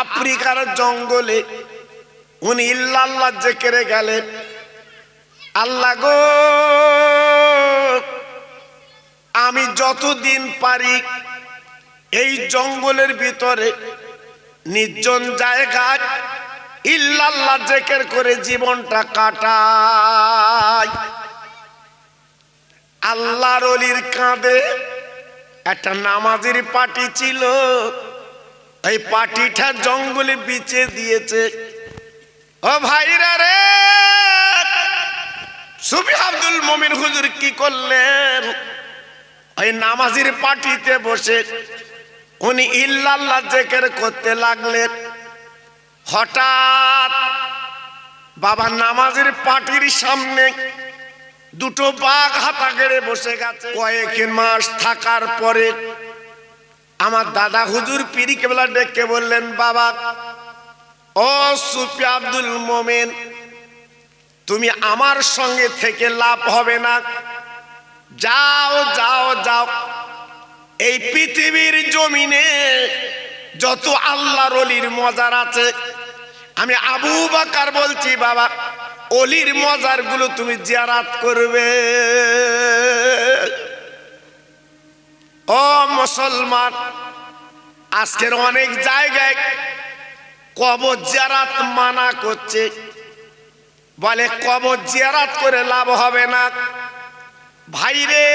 আফ্রিকার জঙ্গলে উনি ইল্লাল্লাহ জিকিরে গেলেন। আল্লাহ গো, আমি যতদিন পারি এই জঙ্গলের ভিতরে নির্জন জায়গায় ইল্লাল্লাহ জিকির করে জীবনটা কাটাই। আল্লাহর ওলির কাঁধে একটা নামাজের পাটি ছিল, এই পাটিটা জঙ্গলে বিছে দিয়েছে। ও ভাইরা রে, সুফি আব্দুল মুমিন হুজুর কি করলেন? ওই নামাজের পাটিতে বসে উনি ইল্লাল্লাহ জিকির করতে লাগলেন। হঠাৎ বাবা নামাজের পাটির সামনে দুটো বাঘ হাতা গেড়ে বসে গেছে। কয়েক মাস থাকার পরে আমার দাদা হুজুর পীরি কেবলা ডেকে বললেন, বাবা ও সুফি আব্দুল মোমেন, তুমি আমার সঙ্গে থেকে লাভ হবে না, যাও যাও যাও। এই পৃথিবীর জমিনে যত আল্লাহর ওলির মজার আছে, আমি আবু বকর বলছি বাবা, ওলির মজার গুলো তুমি জিয়ারত করবে। ও মুসলমান, আজকের অনেক জায়গায় কবর জিয়ারত মানা করছে, বলে কবর জিয়ারত করে লাভ হবে না। ভাইরে,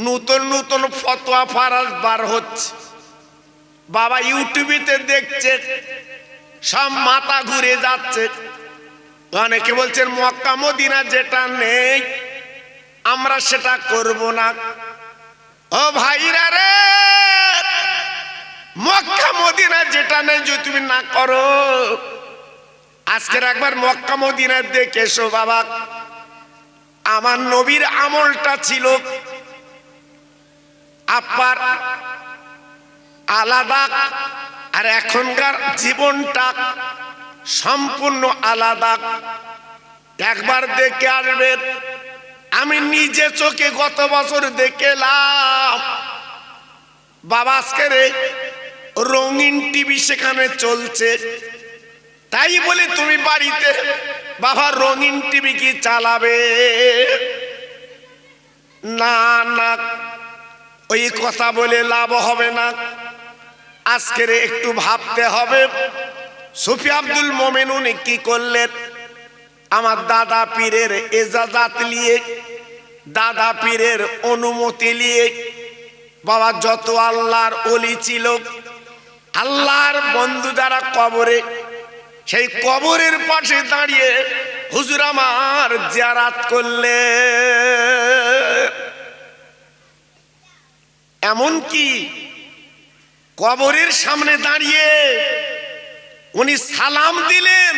নতুন নতুন ফতোয়া ফারাজ বার হচ্ছে, বাবা ইউটিউবেতে দেখছে, সব মাথা ঘুরে যাচ্ছে। অনেকে বলছেন মক্কা মদিনা যেটা নেই আমরা সেটা করব না। ও ভাইরা রে, মক্কা মদিনা যেটা নেই যদি তুমি না করো, আজকের একবার মক্কা মদিনা দেখে এসো বাবা। আমার নবীর আমলটা ছিল আপনার আলাদা, আর এখনকার জীবনটা সম্পূর্ণ আলাদা। একবার দেখে আসবেন। আমি নিজে চোখে গত বছর দেখলাম বাবা, আজকের রঙিন টিভি সেখানে চলছে, তাই বলে তুমি বাড়িতে বাবা রঙিন টিভি কি চালাবে? না না, ওই কথা বলে লাভ হবে না। আজকের একটু ভাবতে হবে। সুফি আব্দুল মোমেন উনি কি করলেন? আমার দাদা পীরের এজাজাত নিয়ে, দাদা পীরের অনুমতি নিয়ে বাবা যত আল্লাহর ওলি ছিল, আল্লাহর বন্ধু যারা কবরে, সেই কবরের পাশে দাঁড়িয়ে হুজুর আমার জিয়ারত করলে। এমন কি কবরের সামনে দাঁড়িয়ে উনি সালাম দিলেন,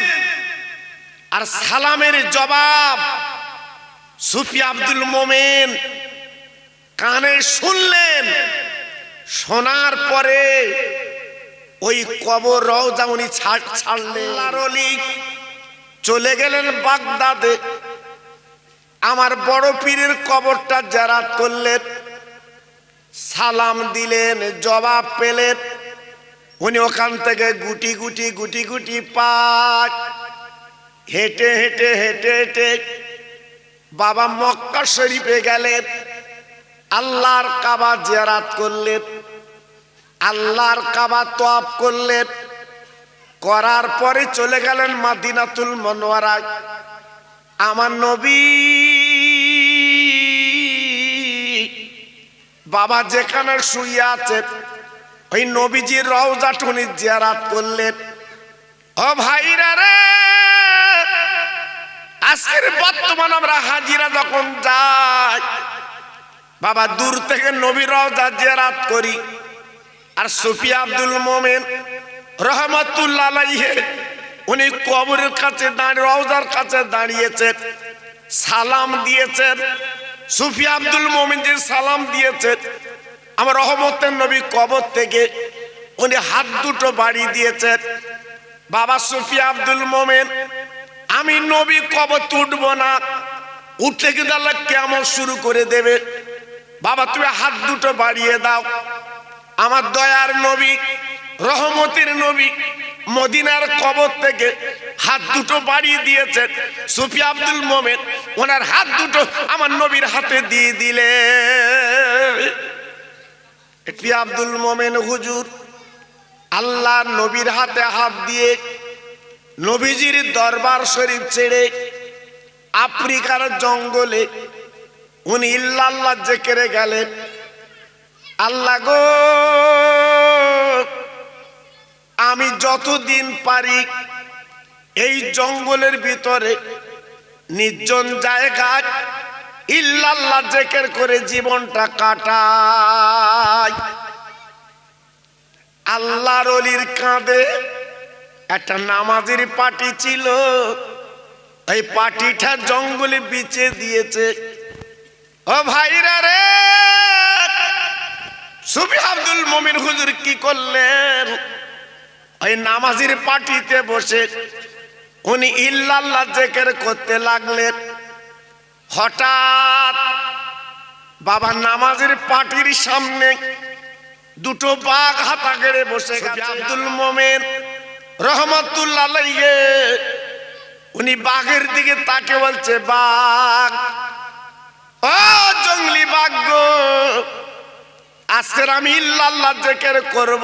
আর সালামের জবাব সুফি আব্দুল মোমেন কানে শুনলেন। শোনার পরে ওই কবর রওজা উনি ছাড়লেন, চলে গেলেন বাগদাদে। আমার বড় পীরের কবরটা জিয়ারত করলেন, সালাম দিলেন, জবাব পেলেন। উনি ওখান থেকে গুটি গুটি গুটি গুটি পাক হেঁটে হেঁটে হেঁটে হেঁটে বাবা মক্কা শরীফে গেলেন। আল্লাহর কাবা জিয়ারত করলেন, আল্লাহর কাবা তওয়াফ করলেন। করার পরে চলে গেলেন মদিনাতুল মুনাওয়ারায়। আমার নবী বাবা যেখানে শুয়ে আছেন, ওই নবীজির রওজাটা উনি জিয়ারত করলেন। ও ভাইরা রে, আজকের বর্তমান আমরা হাজিরা যখন যাই বাবা, দূর থেকে নবীর রওজা জিয়ারত করি। আর সুফি আব্দুল মোমেন রহমাতুল্লাহ আলাইহি উনি কবরের কাছে দাঁড়িয়ে, রওজার কাছে দাঁড়িয়েছেন, সালাম দিয়েছেন। সুফি আব্দুল মোমেন যে সালাম দিয়েছেন, আমার রহমতের নবী কবর থেকে উনি হাত দুটো বাড়িয়ে দিয়েছেন। বাবা সুফি আব্দুল মোমেন, আমি নবী কবর উঠবো না, উঠলে কিন্তু আল্লাহ কিয়ামত শুরু করে দেবে। বাবা তুমি হাত দুটো বাড়িয়ে দাও। আমার দয়ার নবী রহমতের নবী মদিনার কবর থেকে হাত দুটো বাড়িয়ে দিয়েছেন। সুফি আব্দুল মোমেন ওনার হাত দুটো আমার নবীর হাতে দিয়ে দিলে। একটি আব্দুল মোমেন হুজুর আল্লাহ নবীর হাতে হাত দিয়ে নবীজির দরবার শরীফ ছেড়ে আফ্রিকার জঙ্গলে উনি ইল্লাল্লাহ জিকিরে গেলেন। আল্লাহ গো, আমি যতদিন পারি এই জঙ্গলের ভিতরে নির্জন জায়গায় ইল্লাল্লাহ জিকির করে জীবনটা কাটাই। আল্লাহর ওলির কাঁধে একটা নামাজের পাটি ছিল, এই পাটিটা জঙ্গলে বিছে দিয়েছে। ও ভাইরা রে, সুফি আব্দুল মোমিন হুজুর কি করলেন? ওই নামাজের পাটিতে বসে উনি ইল্লাল্লাহ জিকির করতে লাগলেন। হঠাৎ বাবা নামাজের পাটির সামনে দুটো বাঘ হাতা গেড়ে বসে গেছে। আব্দুল মোমেন রহমতুল্লাহ আলাইহি উনি বাঘের দিকে তাকে বলছে, বাঘ, ও জঙ্গলি বাঘ গো, আজকের আমি ইল্লাল্লাহ জিকির করব,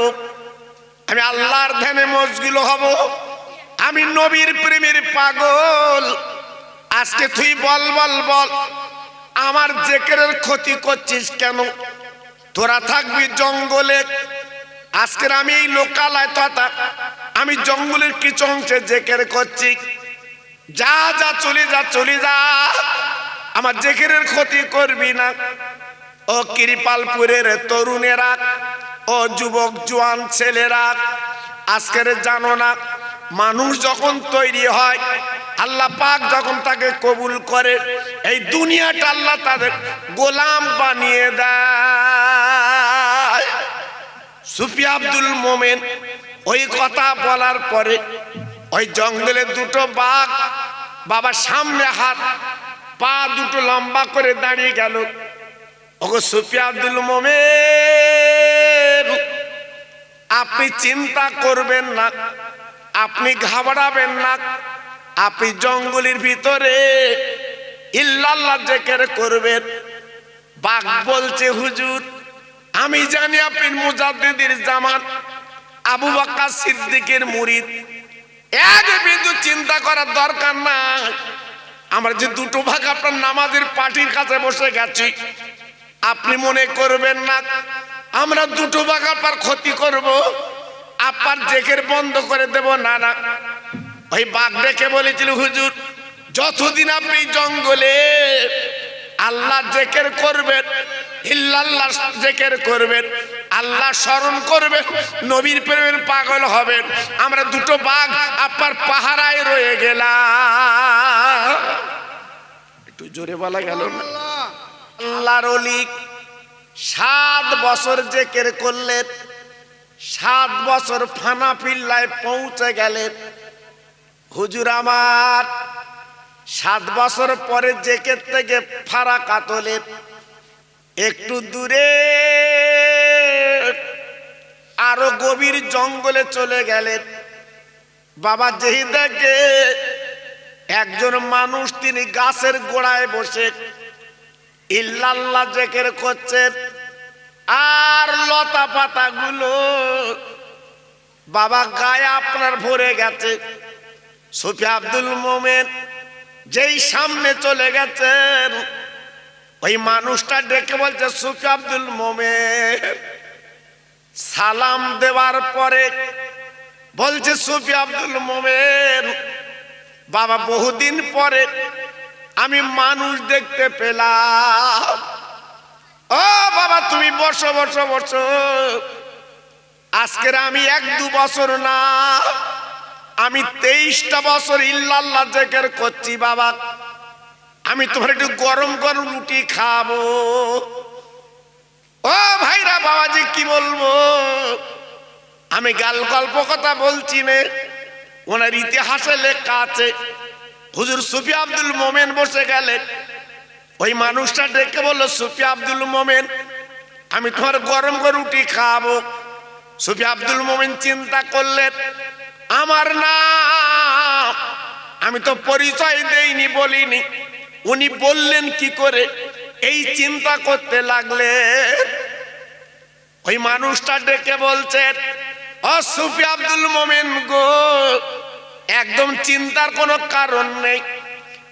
আমি আল্লাহর ধ্যানে মশগুল হব, আমি নবীর প্রেমের পাগল। আজকে তুই বল বল বল, আমার জিকিরের ক্ষতি করছিস কেন? তোরা থাকবি জঙ্গলে, আজকের আমি এই লোকালয় তথা আমি জঙ্গলের কিছু অংশে জিকির করছি। যা যা চলে যা চলে যা, আমার জিকিরের ক্ষতি করবি না। ও কৃপালপুরের তরুণেরা, ও যুবক জোয়ান ছেলেরা, আজকের জানো না, মানুষ যখন তৈরি হয় আল্লাহ পাক যখন তাকে কবুল করে, এই দুনিয়াটা আল্লাহ তাদের গোলাম বানিয়ে দেয়। সুফি আব্দুল মোমেন ওই কথা বলার পরে ওই জঙ্গলে দুটো বাঘ বাবার সামনে হাত পা দুটো লম্বা করে দাঁড়িয়ে গেল। ওগো সুফি আব্দুল মোমেন, আপনি চিন্তা করবেন না, আপনি ঘাবড়াবেন না, আপনি জঙ্গলের ভিতরে ইল্লাল্লাহ জিকির করবেন। বাঘ বলছে, হুজুর আমি জানি আপনি মুজাদ্দিদের জামান আবু বকর সিদ্দিকের মুরিদ, এক বিন্দু চিন্তা করার দরকার নাই। আমরা যে দুটো ভাগ আপনার নামাজের পাটির কাছে বসে গেছি, আপনি মনে করবেন না আমরা দুটো ভাগ আপনার ক্ষতি করব, আপনার জিকির বন্ধ করে দেব। না না, ওই বাঘ ডেকে বলেছিল, হুজুর যতদিন আপনি জঙ্গলে আল্লাহ জিকির করবেন, ইল্লাল্লাহ জিকির করবেন, আল্লাহ স্মরণ করবেন, নবীর প্রেমের পাগল হবেন, আমরা দুটো বাঘ আপনার পাহারায় রয়ে গেলাম। একটু জোরে বলা গেল না? আল্লাহর ওলি 7 বছর জিকির করলেন, 7 বছর ফানা পিল্লায় পৌঁছে গেলেন। হুজুর আমার 7 বছর পরে জিকির থেকে ফারাকাত হলেন। একটু দূরে আরো গভীর জঙ্গলে চলে গেলেন। বাবা যেই দেখে একজন মানুষ, তিনি গাছের গোড়ায় বসে ইল্লাল্লাহ জিকির করছেন, আর লতা পাতা গুলো বাবা গায়ে আপনার ভরে গেছে। সুফি আব্দুল মোমেন যেই সামনে চলে গেছেন, ওই মানুষটা ডেকে বলছে, সুফি আব্দুল মোমেন। সালাম দেওয়ার পরে বলছে, সুফি আব্দুল মোমেন বাবা, বহুদিন পরে আমি মানুষ দেখতে পেলাম। ও বাবা তুমি বসো বসো বসো, আজকের আমি 1-2 বছর না, আমি 23টা বছর ইল্লাল্লাহ জিকির করছি। বাবা আমি তোমার একটু গরম গরম রুটি খাবো। ও ভাইরা, বাবাজি কি বলবো, আমি গাল গল্প কথা বলছি না, ওনার ইতিহাসে লেখা আছে। হুজুর সুফি আব্দুল মোমেন বসে গেলেন, ওই মানুষটা ডেকে বলল, সুফি আব্দুল মোমেন আমি তোমার গরম গরম রুটি খাবো। সুফি আব্দুল মোমেন চিন্তা করলেন, আমার নাম আমি তো পরিচয় দেইনি, বলিনি, উনি বললেন কি করে? এই চিন্তা করতে লাগলেন। ওই মানুষটা ডেকে বলছেন, ও সুফি আব্দুল মোমেন গো, একদম চিন্তার কোনো কারণ নেই,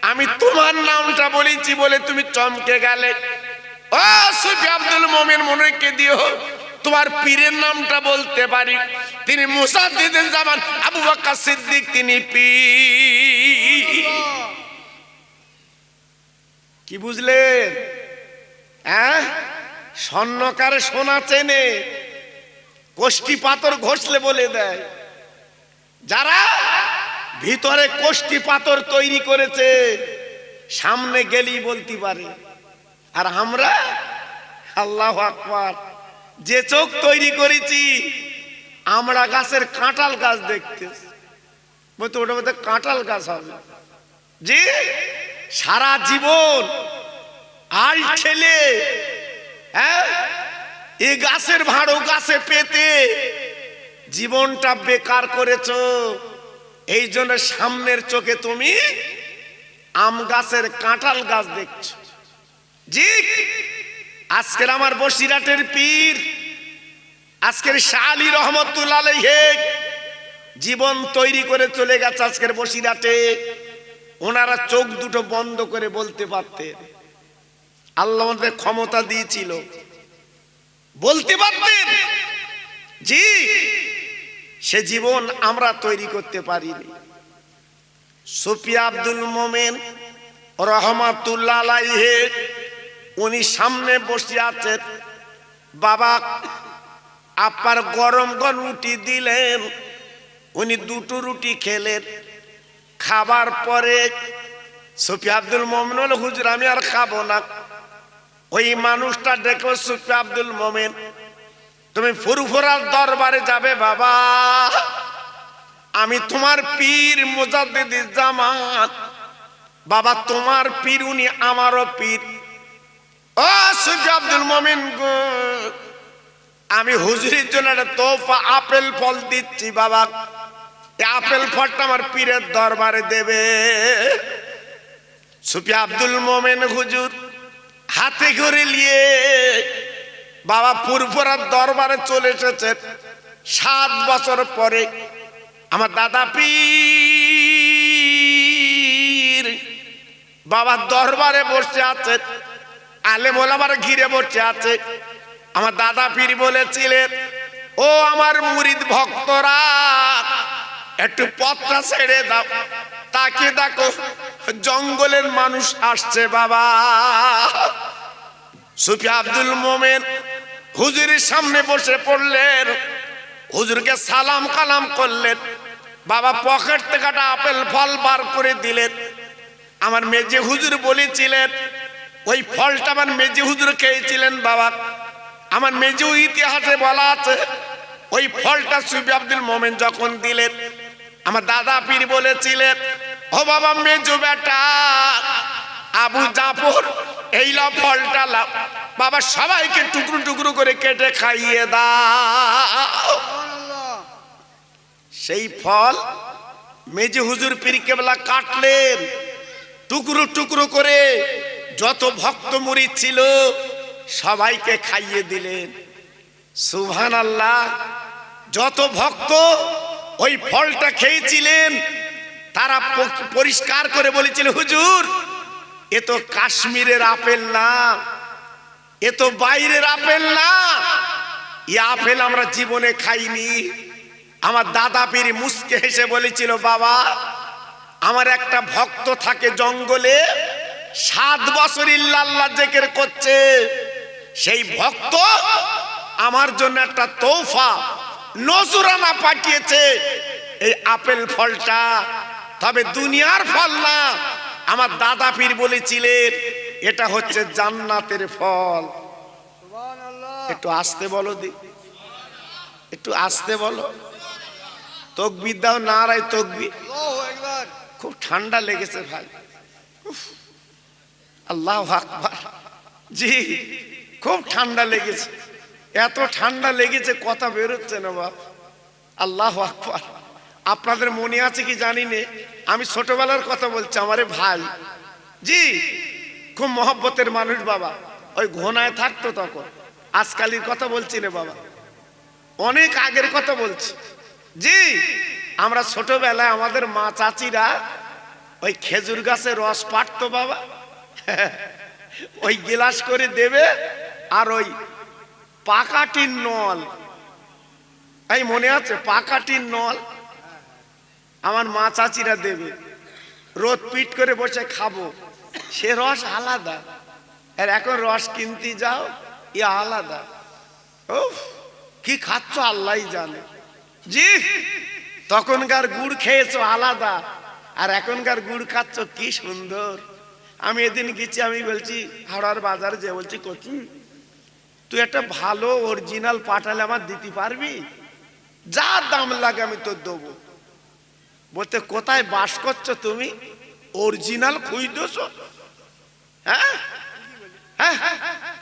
আমি তোমার নামটা বলেছি বলে তুমি চমকে গেলে। ও সুফি আব্দুল মোমেন, মনে রেখে দিও, তোমার পীরের নামটা বলতে পারি, তিনি মুসাদ্দিদুল জামান আবু বকর সিদ্দিক, তিনি পীর। কি বুঝলেন? হ্যাঁ, স্বর্ণকারে সোনা চেনে, কোষ্টি পাথর ঘষলে বলে দেয়। যারা ভিতরে কোষ্টি পাথর তৈরি করেছে, সামনে গেলেই বলতে পারে। আর আমরা আল্লাহু আকবার, যে চোখ তৈরি করেছি, আমরা গাছের কাঁঠাল গাছ দেখতেছি, বলতে ওটা বলতে কাঁঠাল গাছ হবে। যে সারা জীবন আল ঠেলে, হ্যাঁ, এই গাছের ভাড়ো গাছে পেতে জীবনটা বেকার করেছো, এই জন্য সামনের চোখে তুমি আম গাছের কাঁঠাল গাছ দেখছো। জি, আজকের আমার বসিরহাটের পীর, আজকের শাহ আলী রহমতুল্লাহ আলাইহি জীবন তৈরি করে চলে গেছে আজকের বসিরহাটে। ওনারা চোখ দুটো বন্ধ করে বলতে পারতেন, আল্লাহ আমাদের ক্ষমতা দিয়েছিল, বলতে পারতেন। জি, সে জীবন আমরা তৈরি করতে পারিনি। সুফি আব্দুল মোমেন রহমাতুল্লাহ আলাইহি, উনি সামনে বসে আছেন। বাবা আপার গরম গরম রুটি দিলেন, উনি দুটো রুটি খেলেন। খাবার পরে সুফি আব্দুল মোমেন বলে, হুজুর আমি আর খাবো না। ওই মানুষটা দেখো, সুফি আব্দুল মোমেন, তুমি ফুরফুরার দরবারে যাবে বাবা, আমি তোমার পীর মুজাদ্দিদুল জামান, বাবা তোমার পীর, উনি আমারও পীর। ও সুফি আব্দুল মোমেন গো, আমি হুজুরের জন্য একটা তোহফা আপেল ফল দিচ্ছি বাবা, এই আপেল ফলটা আমার পীরের দরবারে দেবে। সুফি আব্দুল মোমেন হুজুর হাতে করে নিয়ে বাবা ফুরফুরার দরবারে চলে এসেছে। 7 বছর পরে আমার দাদা পীর বাবা দরবারে বসে আছে, আলেম ওলামারা ঘিরে বসে আছে। আমার দাদা পীর বলেছিলেন, ও আমার মুরিদ ভক্তরা, একটু পথটা ছেড়ে দাও, তাকে দেখো জঙ্গলের মানুষ আসছে বাবা। সুফি আব্দুল মোমেন হুজুরের সামনে বসে পড়লেন, হুজুরকে সালাম কালাম করলেন। বাবা পকেট থেকে একটা আপেল ফল বার করে দিলেন। আমার মেজে হুজুর বলেছিলেন, ওই ফলটা আমার মেজে হুজুর খেয়েছিলেন বাবা। আমার মেজে ইতিহাসে বলা আছে, ওই ফলটা সুফি আব্দুল মোমেন যখন দিলেন, আমার দাদা পীর বলেছিলেন, ও বাবা মেজো বেটা আবু জাফর, এই লাও ফলটা লাও বাবা, সবাইকে টুকরো টুকরো করে কেটে খাইয়ে দাও। সেই ফল মেজে হুজুর পীর কেবলা কাটলেন, টুকরো টুকরো করে যত ভক্ত মুরিদ ছিল সবাইকে খাইয়ে দিলেন। সুবহানাল্লাহ। যত ভক্ত ওই ফলটা খেয়েছিলেন তারা পরিষ্কার করে বলেছিল, হুজুর এ তো কাশ্মীরের আপেল না, এ তো বাইরের আপেল না, এই আপেল আমরা জীবনে খাইনি। আমার দাদা পীর মুস্কে হেসে বলেছিল, বাবা আমার একটা ভক্ত থাকে জঙ্গলে, 7 বছর ইল্লাল্লাহ জিকির করছে, সেই ভক্ত আমার জন্য একটা তোহফা নজরানা পাঠিয়েছে, এই আপেল ফলটা, তবে দুনিয়ার ফল না। আমার দাদা পীর বলেছিলেন এটা হচ্ছে জান্নাতের ফল। একটু আস্তে বলো দি, একটু আস্তে বলো। তাকবীর দাও, নারায়ে তাকবীর। খুব ঠান্ডা লেগেছে ভাই, আল্লাহু আকবার। জি খুব ঠান্ডা লেগেছে, এত ঠান্ডা লেগেছে, কথা বেরোচ্ছে না বাপ। আল্লাহু আকবার। আপনাদের মনে আছে কি জানি না, আমি ছোটবেলার কথা বলছি। আমারে ভাই জি খুব মহব্বতের মানুষ বাবা, ওই ঘোনায় থাকতো তখন। আজকালের কথা বলছি না বাবা, অনেক আগের কথা বলছি। জি আমরা ছোটবেলায় আমাদের মা চাচিরা ওই খেজুর গাছে রস পাড়তো বাবা, ওই গিলাস করে দেবে, আর ওই পাকাটির নল, এই মনে আছে পাকাটির নল, আমার মা চাচিরা দেবে, রোদ পিট করে বসে খাবো। সে রস আলাদা, আর এখন রস কিনতে যাও ই আলাদা। ও কি খাচ্ছ আল্লাহই জানে। জি তখনকার গুড় খেয়েছো আলাদা, আর এখনকার গুড় খাচ্ছ কি সুন্দর। আমি এদিন গেছি, আমি বলছি হাওড়ার বাজারে যে বলছি কচি তুই একটা ভালো অরিজিনাল পাঠালে আমার দিতে পারবি, যা দাম লাগে আমি তোর দেবো। বলতে কোথায় বাস করছো তুমি, অরিজিনাল খুঁজতেছো? হ্যাঁ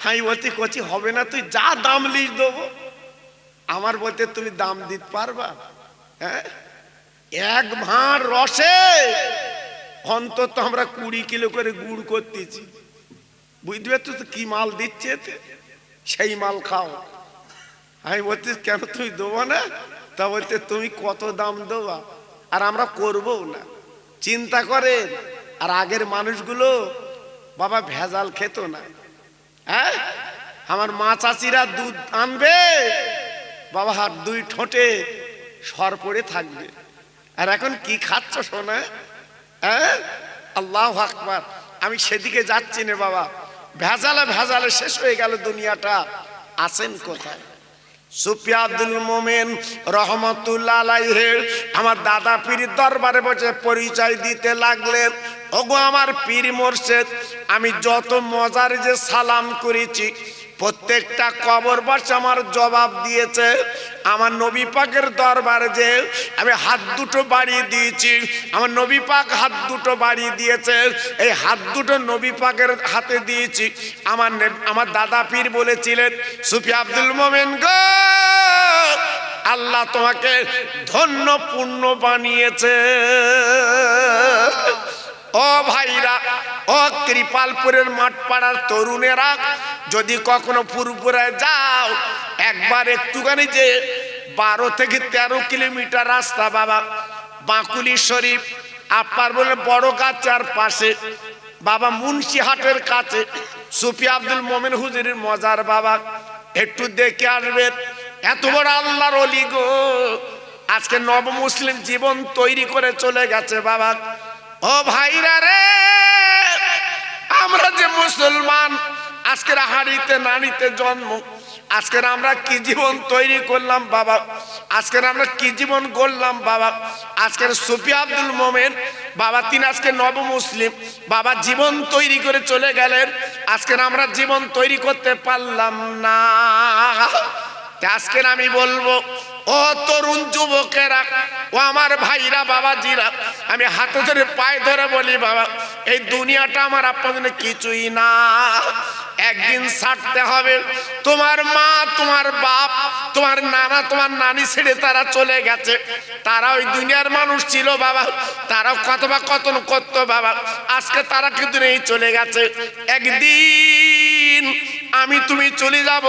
আমি বলছি কচি হবে না, তুই যা দাম লিস দেবো। আমার বলতে তুমি দাম দিতে পারবা? হ্যাঁ এক ভাঁড় রসে অন্তত আমরা 20 কিলো করে গুড় করতেছি। বুঝতে পারছো তো কি মাল দিচ্ছে, সেই মাল খাও। আমি বলছি কেন তুই দেবো না? তা বলতে তুমি কত দাম দেবা, আর আমরা করবো না। চিন্তা করে। আর আগের মানুষগুলো বাবা ভেজাল খেত না। হ্যাঁ আমার মা চাচিরা দুধ আনবে বাবা, হাত দুই ঠোঁটে সর পড়ে থাকবে। আর এখন কি খাচ্ছ সোনা? হ্যাঁ আল্লাহু আকবার। আমি সেদিকে যাচ্ছি না বাবা, ভেজালে ভেজালে শেষ হয়ে গেল দুনিয়াটা। আছেন কোথায়? সুফি আব্দুল মোমেন রহমতুল্লাহ আলাইহি আমার দাদা পীরের দরবারে বসে পরিচয় দিতে লাগলেন। ওগো আমার পীর মোর্শেদ, আমি যত মজার যে সালাম করেছি প্রত্যেকটা কবর বসে আমার জবাব দিয়েছে। আমার নবী পাকের দরবারে যে আমি হাত দুটো বাড়িয়ে দিয়েছি, আমার নবী পাক হাত দুটো বাড়িয়ে দিয়েছে, এই হাত দুটো নবী পাকের হাতে দিয়েছি। আমার দাদা পীর বলেছিলেন সুফি আব্দুল মোমেন গো, আল্লাহ তোমাকে ধন্য পূর্ণ বানিয়েছে। ও ভাইরা, ও কৃপালপুরের মাঠপাড়ার তরুণেরা, যদি কখনো পুরপুরায় যাও একবার একটুখানি যে 12 থেকে 13 কিলোমিটার রাস্তা বাবা, বাঁকুলি শরীফ আপনার বলে বড় গাছার পাশে বাবা, মুন্সিহাটের কাছে সুফি আব্দুল মোমেন হুজুরের মজার বাবা, একটু দেখে আসবেন। এত বড় আল্লাহর ওলি গো, আজকে নব মুসলিম জীবন তৈরি করে চলে গেছে বাবা। ও ভাইরা রে, আমরা যে মুসলমান, আজকের হাড়িতে নাড়িতে জন্ম, আজকের আমরা কি জীবন তৈরি করলাম বাবা, আজকের আমরা কি জীবন গড়লাম বাবা। আজকের সুফি আব্দুল মোমেন বাবা, তিনি আজকে নব মুসলিম বাবা জীবন তৈরি করে চলে গেলেন। আজকের আমরা জীবন তৈরি করতে পারলাম না। আজকের আমি বলবো ও তরুণ যুবকেরা, ও আমার ভাইরা বাবাজিরা, আমি হাতে ধরে পায়ে ধরে বলি বাবা, এই দুনিয়াটা আমার আপনাদের কিছুই না। একদিন ছাড়তে হবে। তোমার মা, তোমার বাপ, তোমার নানা, তোমার নানি ছেড়ে তারা চলে গেছে। তারা ওই দুনিয়ার মানুষ ছিল বাবা, তারাও কত বা কতন করতো বাবা। আজকে তারা কিন্তু নেই, চলে গেছে। একদিন আমি তুমি চলে যাব,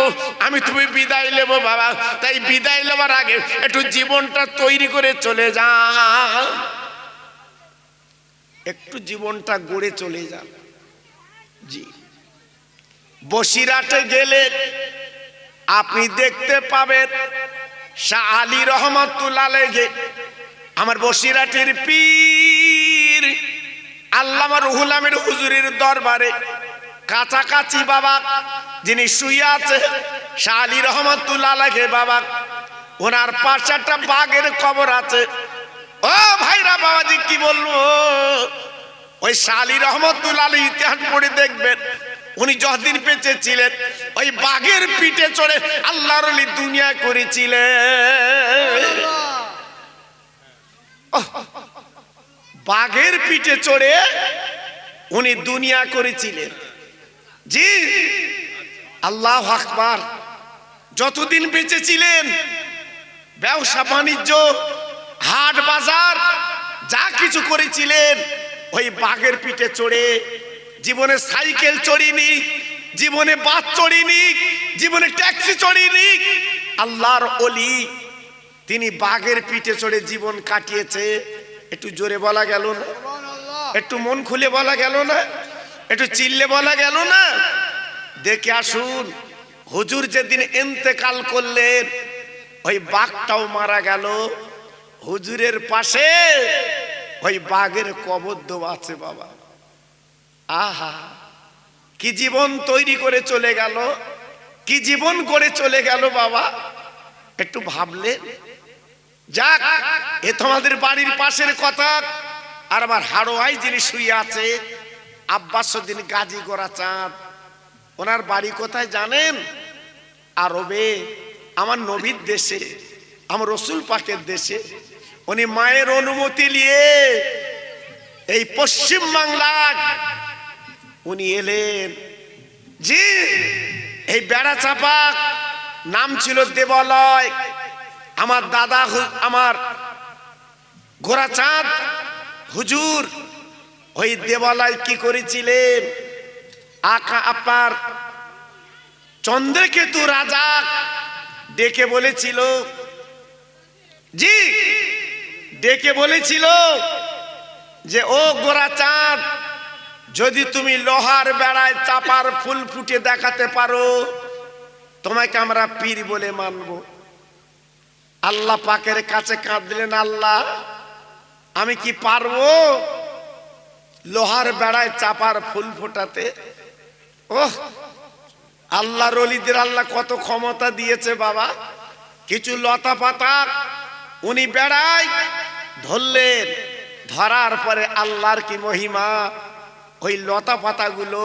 আমি তুমি বিদায় নেব বাবা। তাই বিদায় নেবার আগে একটু জীবনটা তৈরি করে চলে যা, একটু জীবনটা গড়ে চলে যা। জি বসিরহাটে গেলে আপনি দেখতে পাবেন শাহ আলী রহমতুল্লাহ আলাইহি, আমার বসিরহাটের পীর আল্লামা রুহুল আমিন হুজুরের দরবারে কাছাকাছি বাবা যিনি শুয়ে আছে শাহ আলী রহমতুল্লাহ আলাইহি বাবা, ওনার পাশে একটা বাঘের কবর আছে। ও ভাইরা বাবাজি কি বলবো, ওই শাহ আলী রহমতুল্লাহ আলাইহি ইতিহাস পড়ে দেখবেন, উনি যতদিন বেঁচে ছিলেন ওই বাঘের পিঠে চড়ে আল্লাহর ওলি দুনিয়া করেছিলেন। বাঘের পিঠে চড়ে উনি দুনিয়া করেছিলেন। জি আল্লাহু আকবার। যতদিন বেঁচে ছিলেন ব্যবসা বাণিজ্য হাট বাজার যা কিছু করেছিলেন ওই বাঘের পিঠে চড়ে। জীবনে সাইকেল চড়িনি, জীবনে বাস চড়িনি, জীবনে ট্যাক্সি চড়িনি। আল্লাহর ওলি তিনি বাঘের পিঠে চড়ে জীবন কাটিয়েছে। একটু জোরে বলা গেল না? একটু মন খুলে বলা গেল না? একটু চিল্লে বলা গেল না? দেখে আসুন, হুজুর যেদিন ইন্তেকাল করলেন ওই বাঘটাও মারা গেল। হুজুরের পাশে ওই বাঘের কবর দেওয়া আছে বাবা। আহা, কি জীবন তৈরি করে চলে গেল, কি জীবন করে চলে গেল বাবা। একটু ভাবলে যাক, এ তোমাদের বাড়ির পাশের কথা। আর আমার হাড়োয়ায় যিনি শুয়ে আছে আব্বাসউদ্দিন গাজী গোরাচাঁদ, ওনার বাড়ি কোথায় জানেন? আরবে, আমার নবীর দেশে, আমার রসুল পাকের দেশে। উনি মায়ের অনুমতি নিয়ে এই পশ্চিম বাংলায় উনি এলেন। জি, এই বেড়া চাপা নাম ছিল দেবালয়। আমার দাদা আমার গোরাচাঁদ হুজুর ওই দেবালয় কি করেছিলেন? আপনার চন্দ্রকেতু রাজা ডেকে বলেছিল, জি ডেকে বলেছিল যে ও গোরাচাঁদ, যদি তুমি লোহার বেড়ায় চাপার ফুল ফুটে দেখাতে পারো তোমাকে আমরা পীর বলে মানব। আল্লাহ পাকের কাছে কাঁদলেন, আল্লাহ আমি কি পারবো লোহার বেড়ায় চাপার ফুল ফোটাতে? ওহ, আল্লাহর ওলিদের আল্লাহ কত ক্ষমতা দিয়েছে বাবা। কিছু লতা পাতা উনি বেড়ায় ধরলেন, ধরার পরে আল্লাহর কি মহিমা, ওই লতা পাতাগুলো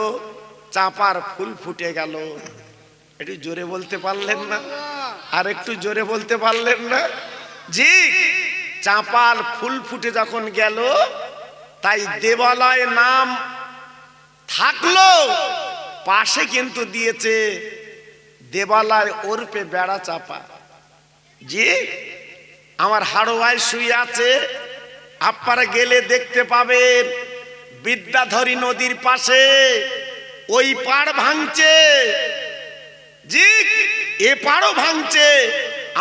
চাপার ফুল ফুটে গেল। একটু জোরে বলতে পারলেন না? আর একটু জোরে বলতে পারলেন না? জি, চাপার ফুল ফুটে যখন গেল, তাই দেবালয় নাম থাকলো, পাশে কিন্তু দিয়েছে দেবালয় ওরপে বেড়া চাপা। জি, আমার হাড়োয়ায় শুয়ে আছে, আপনারা গেলে দেখতে পাবেন বিদ্যাধরী নদীর পাশে ওই পাড় ভাঙছে। জি, এ পাড়ও ভাঙছে।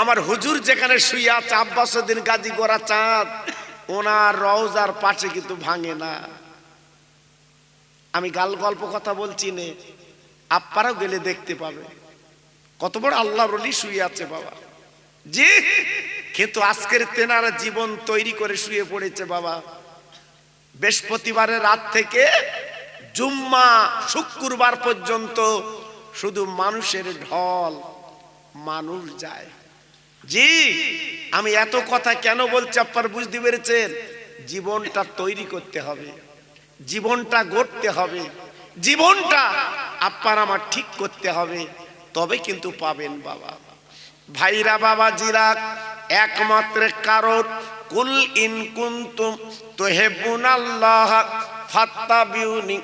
আমার হুজুর যেখানে শুয়ে আছে আব্বাসউদ্দিন গাজী গোরাচাঁদ, ওনার রওজার পাশে কিন্তু ভাঙে না। আমি গাল গল্প কথা বলছি নে, আপনারাও গেলে দেখতে পাবে কত বড় আল্লাহর ওলি শুয়ে আছে বাবা। জি, কিন্তু আজকের তেনারা জীবন তৈরি করে শুয়ে পড়েছে বাবা। বৃহস্পতিবারের রাত থেকে জুম্মা শুক্রবার পর্যন্ত শুধু মানুষের ঢল, মানুষ যায়। জি, আমি এত কথা কেন বলছি আপনারা বুঝতে পেরেছেন? জীবনটা তৈরি করতে হবে, জীবনটা গড়তে হবে, জীবনটা আপনার আমার ঠিক করতে হবে, তবে কিন্তু পাবেন বাবা। ভাইরা বাবাজিরা, একমাত্র কারণ কুল ইন কুনতুম তুহিব্বুনাল্লাহ ফাত্তাবিউনি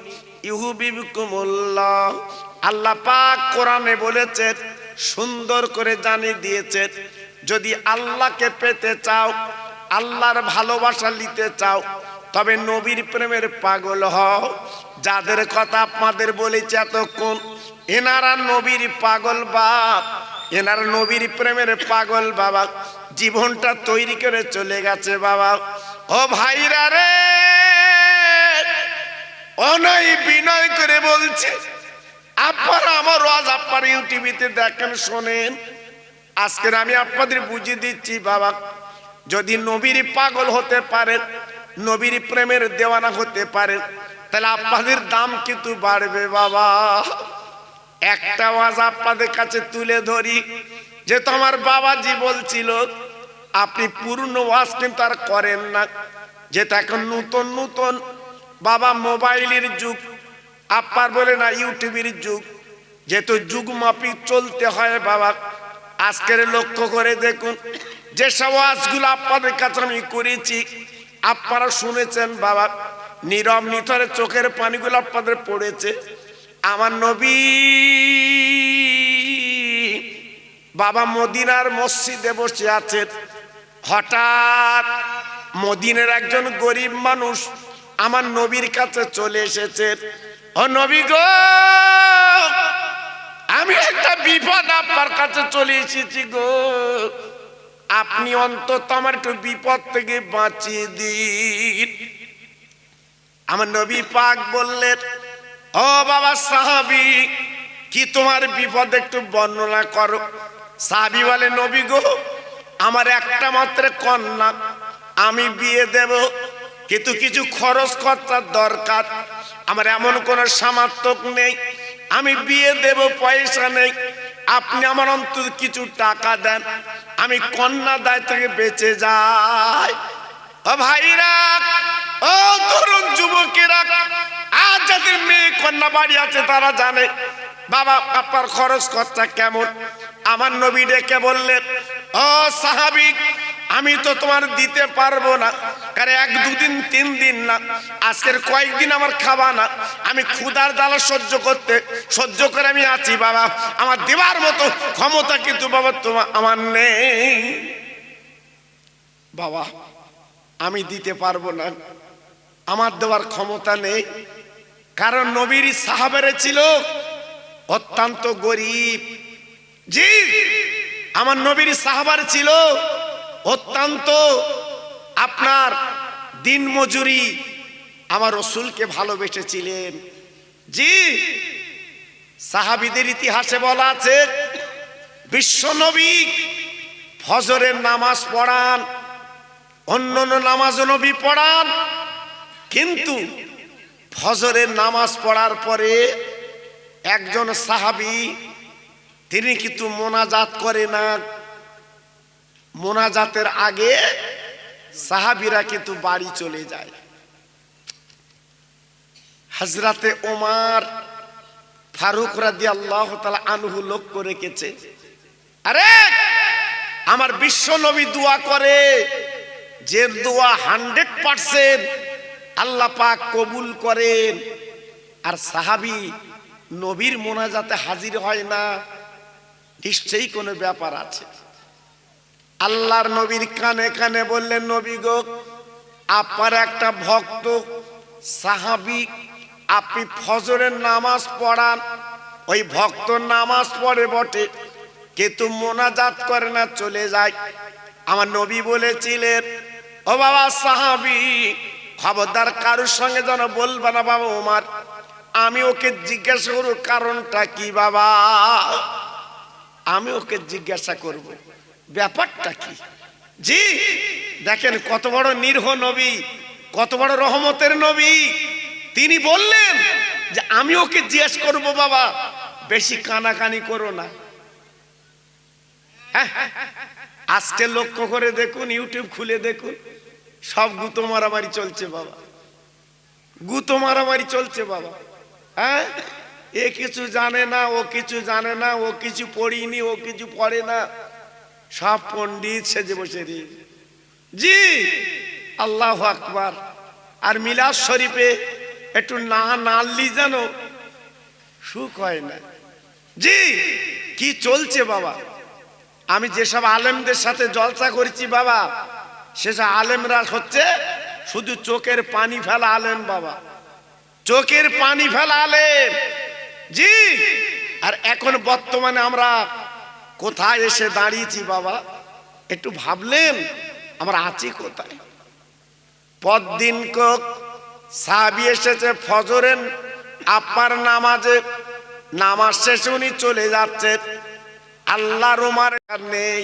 ইউহিব্বুকুমুল্লাহ। আল্লাহ পাক কোরআনে বলেছেন, সুন্দর করে জানিয়ে দিয়েছেন, যদি আল্লাহকে পেতে চাও, আল্লাহর ভালোবাসা নিতে চাও, তবে নবীর প্রেমের পাগল হও। যাদের কথা আপনাদের বলেছি এতক্ষণ, এনারা নবীর পাগল বাপ, এনারা নবীর প্রেমের পাগল বাবা। জীবনটা তৈরি করে চলে গেছে বাবা। ও ভাইরা রে, অনয় বিনয় করে বলছে, আপনারা আমার ওয়াজ আপনার ইউটিউবে দেখেন, শোনেন। আজকের আমি আপনাদের বুঝিয়ে দিচ্ছি বাবা, যদি নবীর পাগল হতে পারেন, নবীর প্রেমের দেওয়ানা হতে পারেন, তাহলে আপনাদের দাম কিন্তু বাড়বে বাবা। একটা ওয়াজ আপনাদের কাছে তুলে ধরি, যেহেতু আমার বাবাজি বলছিল আপনি পূর্ণ ওয়াজ কিন্তু আর করেন না, যেটা এখন নতুন নতুন বাবা মোবাইলের যুগ, আপনার বলে না ইউটিউবের যুগ, যেহেতু যুগ মাফিক চলতে হয় বাবা। আজকের লক্ষ্য করে দেখুন, যেসব ওয়াজগুলো আপনাদের কাছে আমি করেছি আপনারা শুনেছেন বাবা, নীরব নিথরে চোখের পানিগুলো আপনাদের পড়েছে। আমার নবী বাবা মদিনার মসজিদে বসে আছেন, হঠাৎ মদিনার একজন গরিব মানুষ আমার নবীর কাছে চলে এসেছে। ও নবী গো, আমি একটা বিপদ আপনার কাছে চলে এসেছি গো, আপনি অন্তত আমার একটু বিপদ থেকে বাঁচিয়ে দিন। আমার নবী পাক বললেন, ও বাবা সাহাবী, কি তোমার বিপদ একটু বর্ণনা করো। সাহাবী বলে, নবী গো, আমার একটা মাত্র কন্যা, আমি বিয়ে দেব, কিন্তু কিছু খরচ খরচার দরকার, আমার এমন কোনো সামর্থ্য নেই, আমি বিয়ে দেব, পয়সা নেই, আপনি আমার অন্তত কিছু টাকা দেন, আমি কন্যা দায় থেকে বেঁচে যাই। ও ভাইরা, ও তরুণ যুবকেরা, আজ যাদের মেয়ে কন্যা বাড়ি আছে তারা জানে বাবা আপনার খরচ খরচা কেমন। আমার নবী ডেকে বললেন, ও সাহাবী, আমি তো তোমার দিতে পারবো না, কারণ 1 2 দিন 3 দিন না, আজকের কয়েকদিন আমার খাওয়া না, আমি ক্ষুধার জ্বালা সহ্য করে আমি আছি বাবা, আমার দেওয়ার মতো ক্ষমতা কিন্তু বাবা তোমার আমার নেই বাবা, আমি দিতে পারবো না, আমার দেওয়ার ক্ষমতা নেই। কারণ নবীর সাহাবারে ছিল অত্যন্ত গরিব। জি, আমার নবীর সাহাবার ছিল অত্যন্ত আপনার দিন মজুরি, আমার রসুলকে ভালোবেসেছিলেন। জি, সাহাবীদের ইতিহাসে বলা আছে, বিশ্ব নবী ফজরের নামাজ পড়ান, অন্যান্য নামাজ নবী পড়ান, কিন্তু ফজরের নামাজ পড়ার পরে একজন সাহাবী তিনি কিন্তু মোনাজাত করে না। মোনাজাতের আগে সাহাবীরা কিন্তু বাড়ি চলে যায়। হযরতে ওমর ফারুক রাদিয়াল্লাহু তাআলা আনহু লক্ষ্য রেখেছে, আরে আমার বিশ্ব নবী দোয়া করে, যে দোয়া 100% আল্লাহ পাক কবুল করেন, আর সাহাবী নবীর মোনাজাতে হাজির হয় না, নিশ্চয়ই কোনো ব্যাপার আছে। আল্লাহর নবীর কানে কানে বললেন, নবী গো, আপনার একটা ভক্ত সাহাবী, আপনি ফজরের নামাজ পড়ান, ওই ভক্ত নামাজ পড়ে বটে কিন্তু মোনাজাত করে না, চলে যায়। আমার নবী বলেছিলেন, ও বাবা সাহাবী, খবরদার কারোর সঙ্গে যেন বলবা না বাবা ওমর, আমি ওকে জিজ্ঞাসা করব কারণটা কি বাবা, আমি ওকে জিজ্ঞাসা করব ব্যাপারটা কি। জি, দেখেন কত বড় নিরহ নবী, কত বড় রহমতের নবী, তিনি বললেন যে আমি ওকে জিজ্ঞেস করব বাবা, বেশি কানাকানি করো না। আজকে লক্ষ্য করে দেখুন, ইউটিউব খুলে দেখুন, সব গুতো মারামারি চলছে বাবা, গুতো মারামারি চলছে বাবা। হ্যাঁ, এ কিছু জানে না, ও কিছু জানে না, ও কিছু পড়িনি, ও কিছু পড়ে না, সব পণ্ডিত সেজে বসে রে। জি, আল্লাহু আকবার। আর মিলাদ শরীফে একটু না নাড়লি যেন সুখ হয় না। জি, কি চলছে বাবা। আমি যেসব আলেমদের সাথে জলসা করেছি বাবা, সেসব আলেমরা হচ্ছে শুধু চোখের পানি ফেলা আলেম বাবা, চোখের পানি ফেলা আলেম। জি, আর এখন বর্তমানে আমরা কোথায় এসে দাঁড়িয়েছি বাবা, একটু ভাবলেন আমরা আছি কোথায়? পরদিন কোক সাহাবী এসেছে ফজরের আপনার নামাজে, নামাজ শেষে উনি চলে যাচ্ছেন, আল্লাহর ওমর নেই,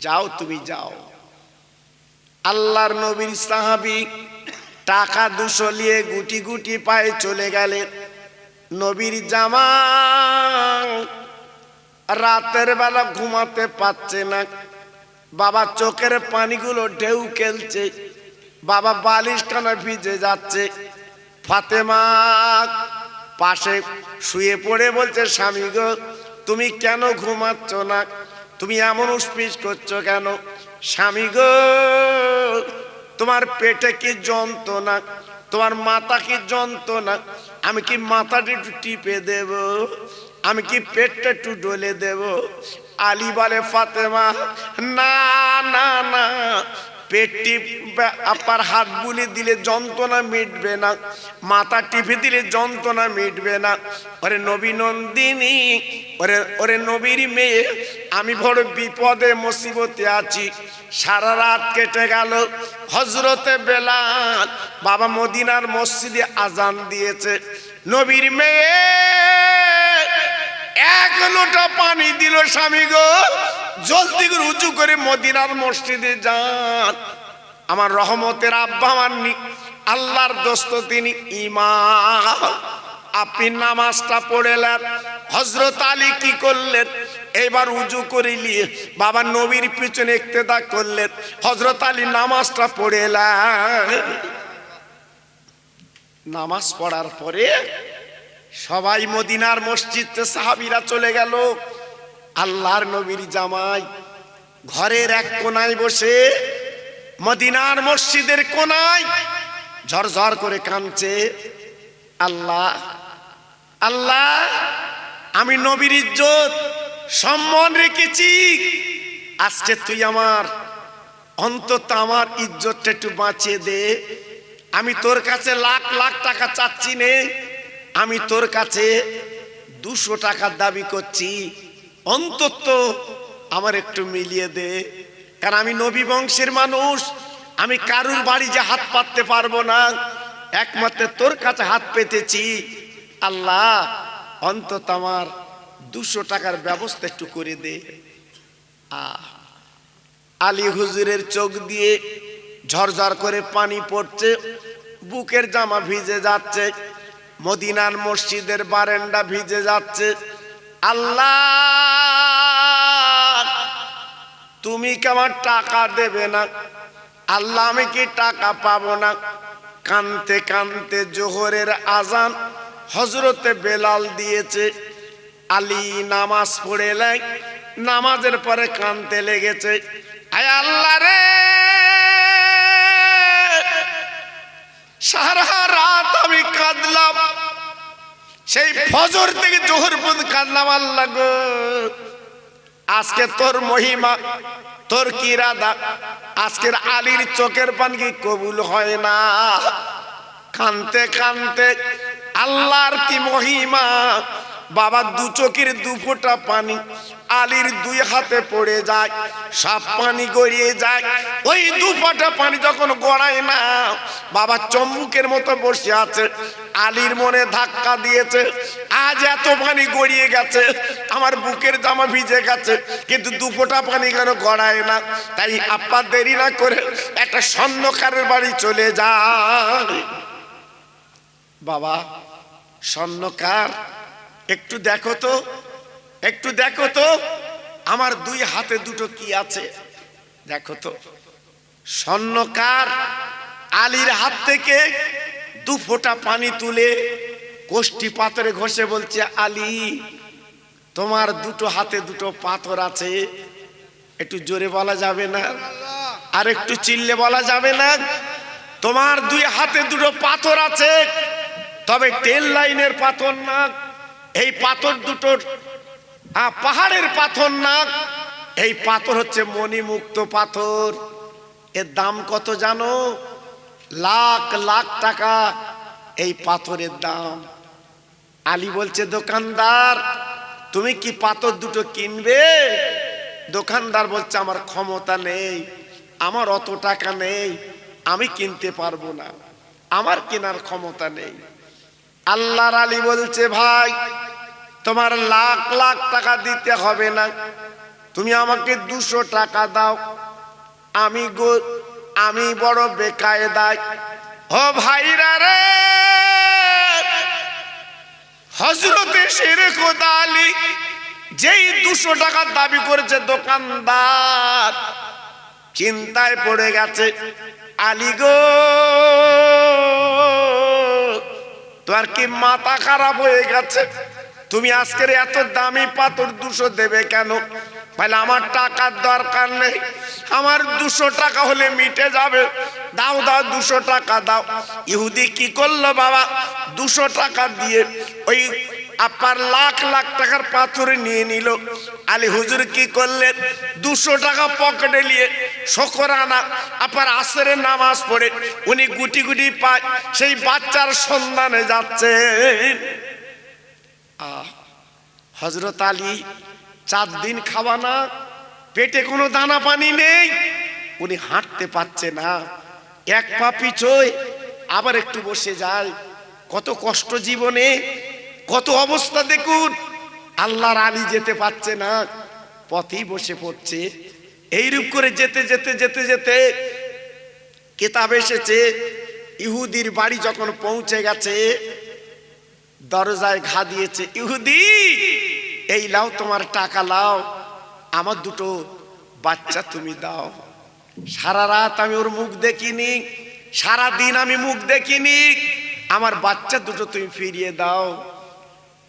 যাও তুমি যাও। আল্লাহর নবীর সাহাবী টাকা 200 নিয়ে গুটি গুটি পায়ে চলে গেলেন। নবীর জামাই রাতের বেলা ঘুমাতে পারছে না বাবা, চোখের পানিগুলো ঢেউ খেলছে বাবা, বালিশখানা ভিজে যাচ্ছে। ফাতেমা পাশে শুয়ে পড়ে বলছে, স্বামী গো, তুমি কেন ঘুমাচ্ছ না, তুমি এমন উসপিস করছো কেন? স্বামী গো, তোমার পেটে কি যন্ত্রণা, তোমার মাথা কি যন্ত্রণা, আমি কি মাথাটা একটু টিপে দেব, আমি কি পেটটা একটু ডলে দেব? আলী বলে ফাতেমা না না না, পেটটি আপনার হাত বুলি দিলে যন্ত্রণা মিটবে না, মাথা টিপে দিলে যন্ত্রণা মিটবে না। ওরে নবী নন্দিনী, ওরে নবীর মেয়ে, আমি বড় বিপদে মুসিবতে আছি। সারা রাত কেটে গেল। হযরতে বেলাল বাবা মদিনার মসজিদে আজান দিয়েছে। নবীর মেয়ে এক লোটা পানি দিল, স্বামী গো জলদি করে উঁচু করে মদিনার মসজিদে যান। আমার রহমতের আব্বা, আমার আল্লাহর দোস্ত, তিনি ইমাম। আপনি নামাজটা পড়েলেন। হযরত আলী কি করলেন? এবার উজু করে নিয়ে বাবা নবীর পিছনে ইক্তেদা করলেন। হযরত আলী নামাজটা পড়েলেন। নামাজ পড়ার পরে সবাই মদিনার মসজিদে সাহাবীরা চলে গেল। আল্লাহর নবীর জামাই ঘরের এক কোনায় বসে, মদিনার মসজিদের কোনায় ঝরঝর করে কাঁদছে। আল্লাহ আল্লাহ, আমি নবীর ইজ্জত সম্মান রেখেছি, আজকে তুই আমার অন্তত আমার ইজ্জতটা একটু বাঁচিয়ে দে। আমি তোর কাছে লাখ লাখ টাকা চাচ্ছি নে, আমি তোর কাছে 200 টাকার দাবি করছি, অন্তত আমার একটু মিলিয়ে দে। কারণ আমি নবী বংশের মানুষ, আমি কারুর বাড়ি যে হাত পাততে পারবো না, একমাত্র তোর কাছে হাত পেতেছি। আল্লাহ অন্তত আমার 200 টাকার ব্যবস্থা একটু করে দে। আলী হুজুরের চোখ দিয়ে ঝরঝর করে পানি পড়ছে, বুকের জামা ভিজে যাচ্ছে, মদিনার মসজিদের বারান্দা ভিজে যাচ্ছে। আল্লাহ তুমি কি আমার টাকা দেবে না? আল্লাহ আমি কি টাকা পাবো না? কানতে কানতে জোহরের আজান হযরতে বেলাল দিয়েছে। আলী নামাজ পড়ে লাই, নামাজের পরে কানতে লেগেছে। আয় আল্লাহ রে, সারা রাত আমি কাঁদলাম, সেই ফজর থেকে জোহর পর্যন্ত কাঁদলাম। আল্লাহ গো, আজকে তোর মহিমা, তোর কি ইরাদা? আজকের আলীর চোখের পানি কি কবুল হয় না? কানতে কানতে আল্লাহর কি মহিমা, বাবা দু চোখের 2 ফোঁটা পানি আলীর 2 হাতে পড়ে যায়, সব পানি গড়িয়ে যায়। ওই 2 ফোঁটা পানি যখন গড়ায় না, বাবা চম্মুকের মতো বসে আছে। আলীর মনে ধাক্কা দিয়েছে, আজ এত পানি গড়িয়ে গেছে, আমার বুকের জামা ভিজে গেছে, কিন্তু 2 ফোঁটা পানি কেন গড়ায় না? তাই আপা দেরি না করে একটা স্বর্ণকারের বাড়ি চলে যায়। বাবা স্বর্ণকার, একটু দেখো তো, একটু দেখো তো আমার 2 হাতে 2টো কি আছে, দেখো তো। স্বর্ণকার আলীর হাত থেকে 2 ফোঁটা পানি তুলে কোষ্ঠী পাথরে ঘষে বলছে, আলী তোমার 2টো হাতে 2টো পাথর আছে, একটু জোরে বলা যাবে না? আর একটু চিল্লে বলা যাবে না? তোমার 2 হাতে 2টো পাথর আছে, তবে তেল লাইনের পাথর না, এই পাথর দুটোর পাহাড়ের পাথর না, এই পাথর হচ্ছে মণিমুক্ত পাথর। এর দাম কত জানো? লাখ লাখ টাকা এই পাথরের দাম। আলী বলছে, দোকানদার তুমি কি পাথর 2টো কিনবে? দোকানদার বলছে, আমার ক্ষমতা নেই, আমার অত টাকা নেই, আমি কিনতে পারবো না, আমার কেনার ক্ষমতা নেই। আল্লাহর আলী বলছে, ভাই তোমার লাখ লাখ টাকা দিতে হবে না, তুমি আমাকে 200 টাকা দাও, আমি বড় বেকায়দায়। ও ভাইরা রে, হযরতে শেরে খোদা আলী যেই 200 টাকা দাবি করেছে, দোকানদার চিন্তায় পড়ে গেছে। আলী গো, তোমার কি মাথা খারাপ হয়ে গেছে? তুমি আজকের এত দামি পাথর 200 দেবে কেন? বলে, আমার টাকার দরকার নেই, আমার 200 টাকা হলে মিটে যাবে, দাও দাও 200 টাকা দাও। ইহুদি কি করলো বাবা, 200 টাকা দিয়ে ওই আপার লাখ লাখ টাকার পাথর নিয়ে নিল। আলী হুজুর কি করলেন? 200 টাকা পকেটে নিয়ে শুকরানা আপার আসরের নামাজ পড়ে উনি গুটি গুটি পায় সেই বাচ্চার সন্ধানে যাচ্ছে। হযরত আলী 4 দিন খাওয়া না, পেটে কোনো দানা পানি নেই, উনি হাঁটতে পারছে না, এক পা পিছোয় আবার একটু বসে যায়। কত কষ্ট জীবনে, কত অবস্থা দেখুন। আল্লাহর আলী যেতে পারছে না, পথেই বসে পড়ছে। এইরূপ করে যেতে যেতে যেতে যেতে কিতাব এসেছে, ইহুদির বাড়ি যখন পৌঁছে গেছে দরজায় ঘা দিয়েছে, ইহুদি এই লাও তোমার টাকা, লাও আমার 2 বাচ্চা তুমি দাও। সারা রাত আমি ওর মুখ দেখিনি, সারা দিন আমি মুখ দেখিনি, আমার বাচ্চা 2 তুমি ফিরিয়ে দাও।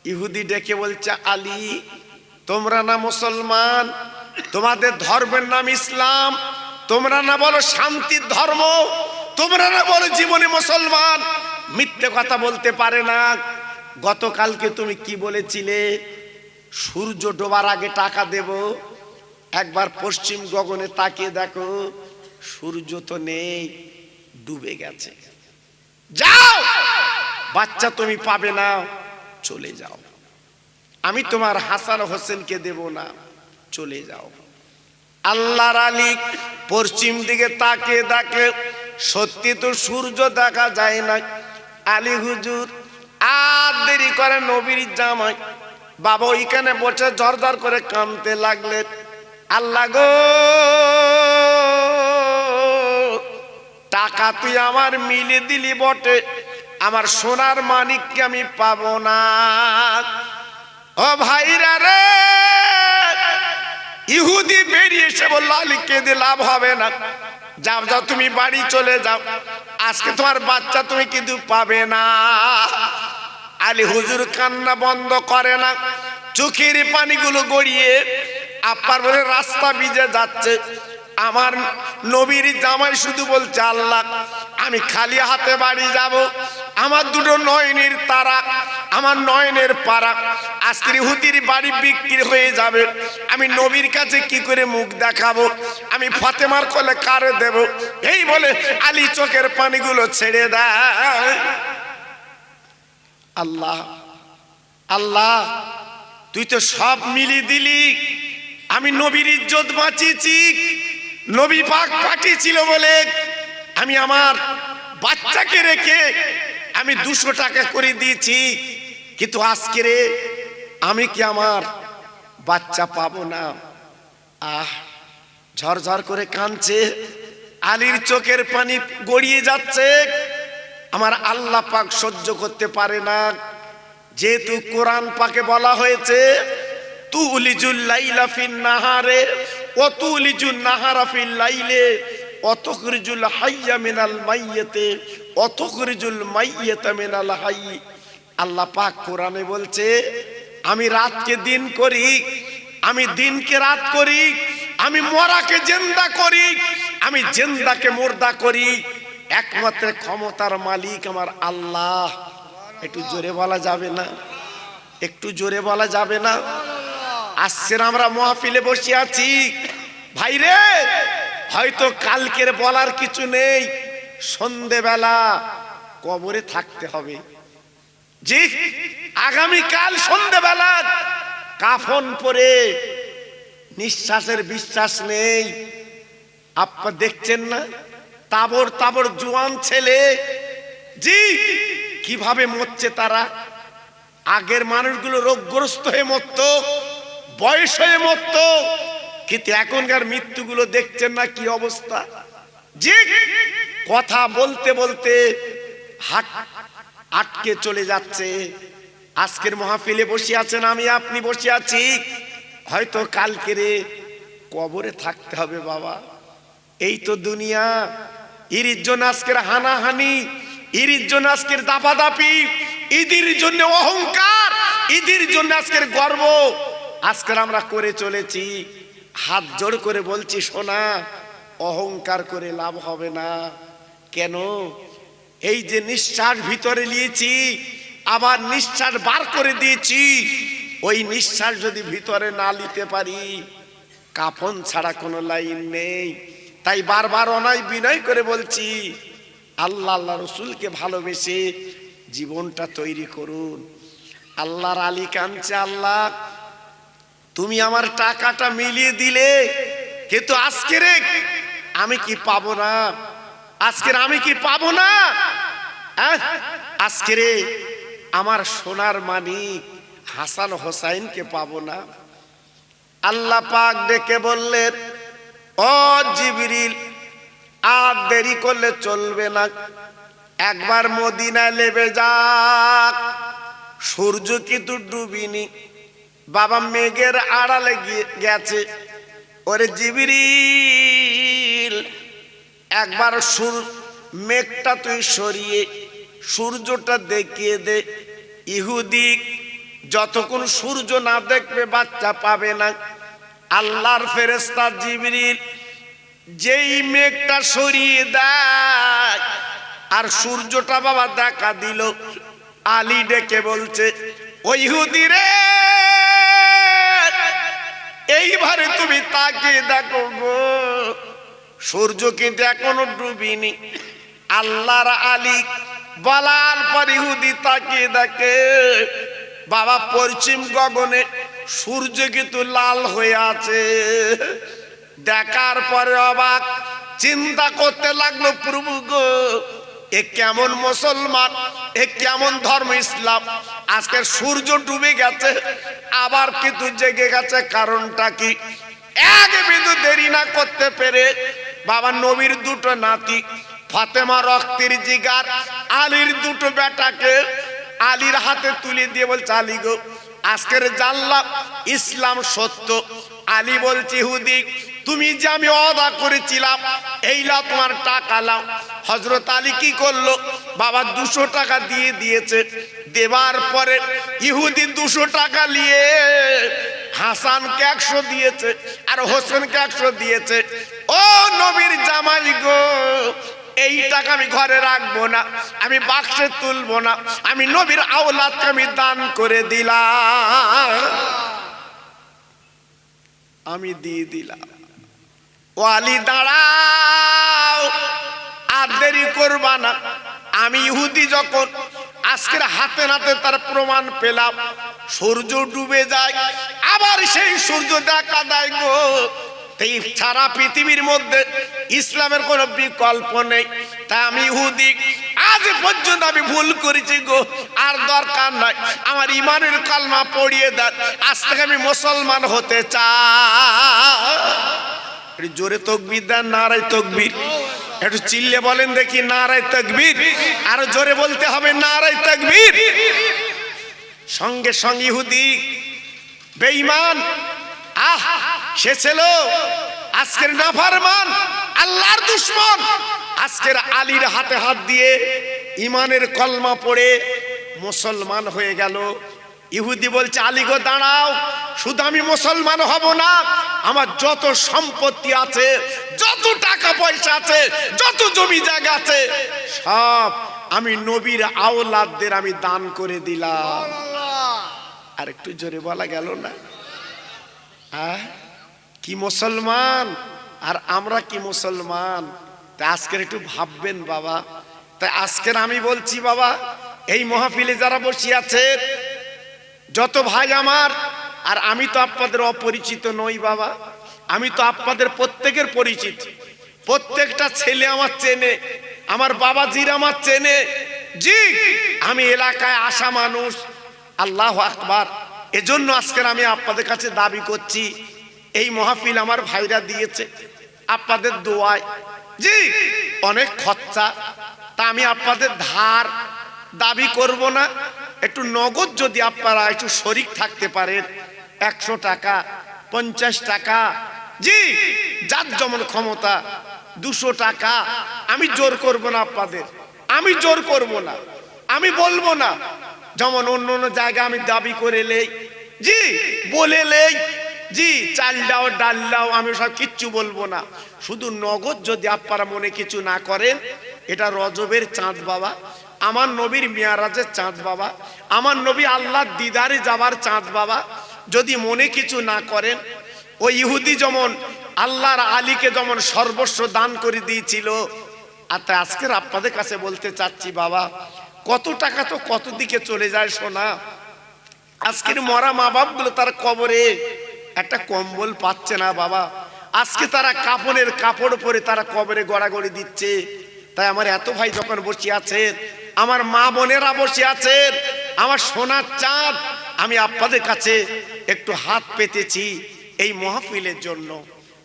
ইহুদি ডেকে বলছে, আলী তোমরা না মুসলমান, তোমাদের ধর্মের নাম ইসলাম, তোমরা না বলো শান্তির ধর্ম, তোমরা না বলো জীবনে মুসলমান, মিথ্যে কথা বলতে পারে না। গতকালকে তুমি কি বলেছিলে? সূর্য ডোবার আগে টাকা দেব। একবার পশ্চিম গগনে তাকিয়ে দেখো, সূর্য তো নেই, ডুবে গেছে। যাও, বাচ্চা তুমি পাবে না, চলে যাও। আমি তোমার হাসান হোসেনকে দেব না, চলে যাও। আল্লাহর আলী পশ্চিম দিকে তাকিয়ে দেখে সত্যি তো সূর্য দেখা যায় না। আলী হুজুর আর দেরি করে নবীর জামাই বাবা ওইখানে বসে ঝরঝর করে কাঁদতে লাগলেন। আল্লাহ গো, টাকা তুই আমার মিলে দিলি বটে, আমার সোনার মানিককে আমি পাবো না। ও ভাইরা রে, ইহুদি বেরিয়ে এসে বলল, আলী কেঁদে লাভ হবে না, যাও যাও তুমি বাড়ি চলে যাও, আজকে তোমার বাচ্চা তুমি কিন্তু পাবে না। আলী হুজুর কান্না বন্ধ করে না, চোখের পানিগুলো গড়িয়ে আপার বলে রাস্তা ভিজে যাচ্ছে। আমার নবীর জামাই শুধু বলছে, আল্লাহ আমি খালি হাতে বাড়ি যাব, আমার 2 নয়নের তারা, আমার নয়নের পারা আজকের ইহুদির বাড়ি বিক্রি হয়ে যাবে, আমি নবীর কাছে কি করে মুখ দেখাবো, আমি ফাতেমার কোলে কারে দেব। এই বলে আলী চোখের পানিগুলো ছেড়ে দেয়। আল্লাহ আল্লাহ, তুই তো সব মিলিয়ে দিলি, আমি নবীর ইজ্জত বাঁচিয়েছি, নবী পাক পাঠিয়েছিল বলে আমি আমার বাচ্চাকে রেখে আমি 200 টাকা করে দিয়েছি, কিন্তু আজকে রে আমি কি আমার বাচ্চা পাবো না? ঝরঝর করে কাঁদছে, আলীর চোখের পানি গড়িয়ে যাচ্ছে। আমার আল্লাহ পাক সহ্য করতে পারে না, যেহেতু কোরআন পাকে বলা হয়েছে তুলিজুল লাইলা ফিন নাহারে ওয়া তুলিজুন নাহারা ফিল লাইলে ওয়া তুখরিজুল হাইয়া মিনাল মাইয়িতে ওয়া তুখরিজুল মাইয়িতা মিনাল হাইয়্যি। আল্লাহ পাক কোরআনে বলছে, আমি রাতকে দিন করি, আমি দিনকে রাত করি, আমি মরাকে জিন্দা করি, আমি জিন্দাকে মুর্দা করি। একমাত্র ক্ষমতার মালিক আমার আল্লাহ। একটু জোরে বলা যাবে না? একটু জোরে বলা যাবে না? আজকের আমরা মাহফিলে বসে আছি ভাইরে, হয়তো কালকের বলার কিছু নেই, সন্ধ্যেবেলা কবরে থাকতে হবে। জি, আগামীকাল সন্ধ্যেবেলা কাফন পরে নিঃশ্বাসের বিশ্বাস নেই। আপনারা দেখছেন না তাবর তাবর জোয়ান ছেলে, জি কিভাবে মরছে তারা। আগের মানুষগুলো রোগগ্রস্ত হয়ে মরত, বয়স হয়ে মরত, কিন্তু এখনকার মৃত্যুগুলো দেখছেন না কি অবস্থা। জি, কথা বলতে বলতে হাট আটকে চলে যাচ্ছে। আজকের মাহফিলে বসে আছেন, আমি আপনি বসে আছি, হয়তো কালকে রে কবরে থাকতে হবে বাবা। এই তো দুনিয়া। এর জন্য আজকের হানাহানি, এর জন্য আজকের দাপাদাপি, ঈদের জন্য অহংকার, ঈদের জন্য আজকের গর্ব আজকের আমরা করে চলেছি। হাত জোড় করে বলছি, সোনা অহংকার করে লাভ হবে না। কেন? এই যে নিঃশ্বাস ভিতরে নিয়েছি, আবার নিঃশ্বাস বার করে দিয়েছি, ওই নিঃশ্বাস যদি ভিতরে না নিতে পারি কাফন ছাড়া কোনো লাইন নেই। তাই বারবার অনয় বিনয় করে বলছি, আল্লাহ আল্লাহ রসুলকে ভালোবেসে জীবনটা তৈরি করুন। আল্লাহর আলী কাঁদছে, আল্লাহ তুমি আমার টাকাটা মিলিয়ে দিলে, কিন্তু আজকের আমি কি পাবো না? আজকের আমি কি পাবো না? আজকের আমার সোনার মানিক হাসান হোসাইনকে পাবো না? আল্লাহ পাক ডেকে বললেন, ও জিবরিল, আর দেরি করলে চলবে না, একবার মদিনায় নেমে যাক। সূর্য কিন্তু ডুবিনি, বাবা মেঘের আড়ালে গেছে। ওরে জিবরিল, একবার মেঘটা তুই সরিয়ে সূর্যটা দেখিয়ে দে। ইহুদি যতক্ষণ সূর্য না দেখবে বাচ্চা পাবে না। আল্লাহর ফেরেশতা জিবরিল যেই মেঘটা সরিয়ে দেয় আর সূর্যটা বাবা দেখা দিল, আলী ডেকে বলছে, ও ইহুদি রে, এইবারে তুমি তাকিয়ে দেখো গো, সূর্য কিন্তু এখনো ডুবিনি। আল্লাহর আলী বলার পর ইহুদি তাকিয়ে দেখে, বাবা পশ্চিম গগনে সূর্য কিন্তু লাল হয়ে আছে। দেখার পরে অবাক, চিন্তা করতে লাগলো, প্রভু গো, এ কেমন মুসলমান, এ কেমন ধর্ম ইসলাম, আজকে সূর্য ডুবে গেছে আবার কিন্তু জেগে গেছে, কারণটা কি? এক বিন্দু দেরি না করতে পেরে বাবা নবীর দুটো নাতি ফাতেমা রক্তের জিগার আলীর দুটো বেটাকে আলীর হাতে তুলে দিয়ে বলছে, আলী গো, আজকের জানলাম ইসলাম সত্য। আলী বলছে, ইহুদি তুমি যে আমি ওয়াদা করেছিলাম এই লাও তোমার টাকা লাও। হযরত আলী কি করলো, বাবা 200 টাকা দিয়ে দিয়েছে। দেবার পরে ইহুদি 200 টাকা নিয়ে হাসানকে 100 দিয়েছে আর হোসেনকে 100 দিয়েছে। ও নবীর জামাই গো, এই টাকা আমি ঘরে রাখবো না, আমি বাক্সে তুলবো না, আমি নবীর আওলাদকে আমি দান করে দিলাম, আমি দিয়ে দিলাম। ও আলী দাঁড়াও, আর দেরি করবা না। আমি ইহুদি যখন আজকের হাতে নাতে তার প্রমাণ পেলাম, সূর্য ডুবে যায় আবার সেই সূর্য দেখা দেয় গো। এই সারা পৃথিবীর মধ্যে ইসলামের কোনো বিকল্প নেই। তাই আমি ইহুদি আজ পর্যন্ত আমি ভুল করেছি গো, আর দরকার নাই, আমার ইমানের কালমা পড়িয়ে দেন, আজ থেকে আমি মুসলমান হতে চাই। জোরে তাকবীর দেন, নারায়ে তাকবীর। একটু চিল্লে বলেন দেখি, নারায়ে তাকবীর। আরো জোরে বলতে হবে, নারায়ে তাকবীর। সঙ্গে সঙ্গে ইহুদি বেঈমান, সে ছিল আজকের নাফরমান, আল্লাহর দুশমন, আজকের আলীর হাতে হাত দিয়ে ইমানের কলমা পড়ে মুসলমান হয়ে গেল। ইহুদি বলছে, আলী গো দাঁড়াও, শুধু আমি মুসলমান হব না, আমার যত সম্পত্তি আছে, যত টাকা পয়সা আছে, যত জমি জায়গা আছে, সব আমি নবীর আওলাদদের আমি দান করে দিলাম। আর একটু জোরে বলা গেল না? কি মুসলমান আর আমরা কি মুসলমান? তাই আজকের একটু ভাববেন বাবা। তাই আজকের আমি বলছি বাবা, এই মাহফিলে যারা বসে আছে যত ভাই আমার, আর আমি তো আপনাদের অপরিচিত নই বাবা, আমি তো আপনাদের প্রত্যেকের পরিচিত। প্রত্যেকটা ছেলে আমার চেনে, আমার বাবাজির আমার চেনে। জি, আমি এলাকায় আসা মানুষ। আল্লাহু আকবার। এজন্য আজকের আমি আপনাদের কাছে দাবি করছি, এই মাহফিল আমার ভাইরা দিয়েছে আপনাদের দোয়ায়। জি, অনেক খরচা, তা আমি আপনাদের ধার দাবি করব না। একটু নগদ যদি আপনারা একটু শরিক থাকতে পারেন, 100 টাকা, 50 টাকা, জি যার যেমন ক্ষমতা, 200 টাকা, আমি জোর করব না আপনাদের, আমি জোর করব না, আমি বলবো না যেমন অন্য অন্য জায়গায় আমি দাবি করে লেই, জি বলে লেই, জি চাল দাও ডাল দাও, আমি সব কিচ্ছু বলবো না। শুধু নগদ যদি আপনারা মনে কিছু না করেন, এটা রজবের চাঁদ বাবা, আমার নবীর মিয়ারাজের চাঁদ বাবা, আমার নবী আল্লাহর দিদারে যাবার চাঁদ বাবা। যদি মনে কিছু না করেন, ওই ইহুদি যেমন আল্লাহর আলীকে যেমন সর্বস্ব দান করে দিয়েছিল, আর তাই আজকের আপনাদের কাছে বলতে চাচ্ছি বাবা, কত টাকা তো কত দিকে চলে যায় সোনা। আজকের মরা মা বাপগুলো তার কবরে একটা কম্বল পাচ্ছে না বাবা। আজকে তারা কাপড়ের কাপড় পরে তারা কবরে গড়াগড়ি দিচ্ছে। তাই আমার এত ভাই যখন বসে আছেন, আমার মা বোনেরা বসে আছেন, আমার সোনার চাঁদ, আমি আপনাদের কাছে একটু হাত পেতেছি এই মাহফিলের জন্য।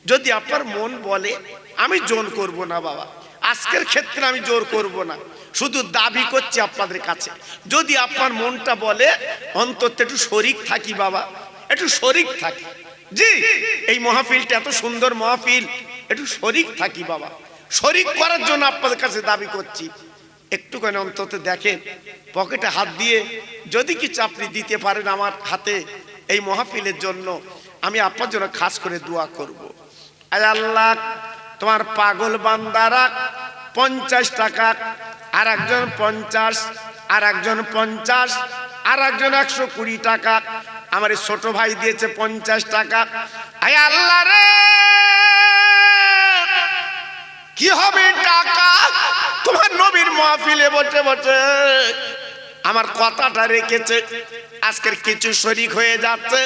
যদি আপনার মন বলে, আমি জোর করব না বাবা, আজকের ক্ষেত্রে আমি জোর করব না, শুধু দাবি করছি আপনাদের কাছে, যদি আপনার মনটা বলে অন্তত একটু শরিক থাকি বাবা, একটু শরিক থাকি। জি, এই মাহফিলটা এত সুন্দর মাহফিল, একটু শরিক থাকি বাবা। শরিক করার জন্য আপনাদের কাছে দাবি করছি, একটুখানি অন্তত দেখেন, পকেটে হাত দিয়ে যদি কিছু আপনি দিতে পারেন আমার হাতে এই মাহফিলের জন্য, আমি আপনার জন্য খাস করে দোয়া করব। আয় আল্লাহ, তোমার পাগল বান্দারা 50 টাকা, আর একজন 50, আর একজন 50, আর একজন 120 টাকা, আমার ছোট ভাই দিয়েছে 50 টাকা। আয় আল্লাহ রে, কি হবে টাকা? তোমার নবীর মাহফিলে বসে বসে আমার কথাটা রেখেছে, আজকের কিছু শরীক হয়ে যাচ্ছে,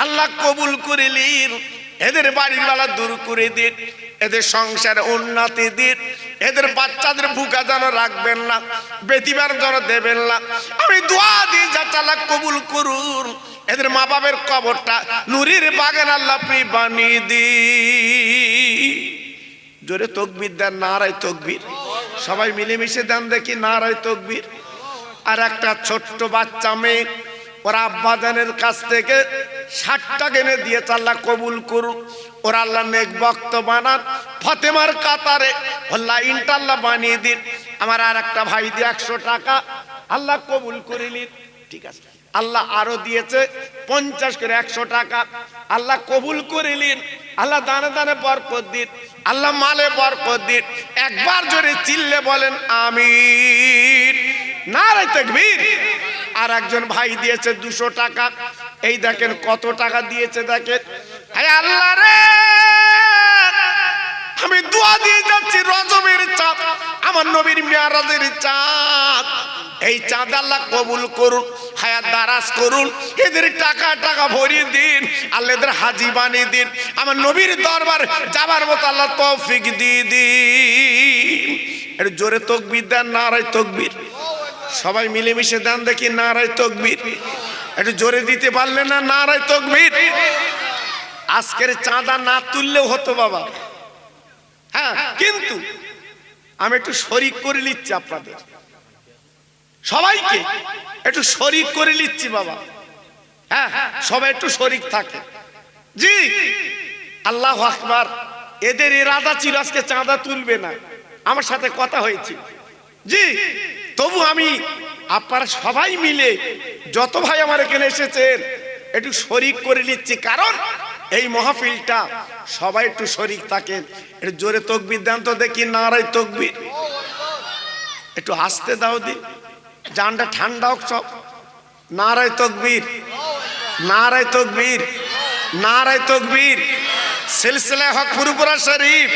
আল্লাহ কবুল করে নিন। এদের বাড়ির বেলা দূর করে দিন, এদের সংসারে উন্নতি দিন, এদের বাচ্চাদের ভুকা যেন রাখবেন না, বেতিবার যেন দেবেন না। আমি দোয়া দিই যাতে আল্লাহ কবুল করুন, এদের মা বাবার কবরটা নুরির বাগান আল্লাহ আপনি বানিয়ে দিন। জোরে তকবীর দেন, নারায়ে তকবীর। সবাই মিলেমিশে দেন দেখি, নারায়ে তকবীর। আর একটা ছোট্ট বাচ্চা মেয়ে, ওরা আব্বাজানের কাছ থেকে 60 টাকা এনে দিয়েছে, আল্লাহ কবুল করুন। ওরা আল্লাহ নেক ভক্ত বানান, ফাতেমার কাতারে আল্লাহ ইনশাআল্লাহ বানিয়ে দিন। আমার আর একটা ভাই দিয়ে 100 টাকা, আল্লাহ কবুল করে নিন। ঠিক আছে, আল্লাহ আরো দিয়েছে 50 করে 100 টাকা, আল্লাহ কবুল করে নিন। আল্লাহ দানে দানে বরকত দিন, আল্লাহ মালে বরকত দিন। একবার জোরে চিল্লে বলেন আমিন, নারায়ে তাকবীর। আর একজন ভাই দিয়েছে 200 টাকা, এই দেখেন কত টাকা দিয়েছে দেখেন। হে আল্লাহ রে, আমি দোয়া দিয়ে যাচ্ছি, রজবের চাঁদ, আমার নবীর মিয়ারাজের চাঁদ, এই চাঁদ আল্লাহ কবুল করুন, হায়াত দারাজ করুন, এদের টাকা টাকা ভরিয়ে দিন, আল্লাহ এদের হাজি বানিয়ে দিন, আমার নবীর দরবার যাবার মতো আল্লাহ তৌফিক দিয়ে দিন। এর জোরে তাকবীর দেন, নারায়ে তাকবীর। সবাই মিলেমিশে দেন দেখি, নারায়ে তাকবীর। একটু জোরে দিতে পারলে না, নারায়ে তাকবীর। আজকের চাঁদা না তুললেও হতো বাবা, হ্যাঁ, কিন্তু আমি একটু শরিক করে নিচ্ছি আপনাদের সবাইকে, একটু শরিক করে নিচ্ছি বাবা। হ্যাঁ, সবাই একটু শরিক থাকে। জি, আল্লাহু আকবার। এদের ইরাদা ছিল আজকে চাঁদা তুলবে না, আমার সাথে কথা হয়েছে। জি, তবু আমি আপনারা সবাই মিলে যত ভাই আমার এখানে এসেছেন একটু শরিক করে নিচ্ছি, কারণ এই মাহফিলটা সবাই একটু শরিক থাকেন। একটু জোরে তাকবীর দেন তো দেখি, নারায়ে তাকবীর। একটু আসতে দাও দিন, জানটা ঠান্ডা হোক সব। নারায়ে তাকবীর, নারায়ে তাকবীর, নারায়ে তাকবীর। সিলসিলা হক পুরপুরা শরীফ,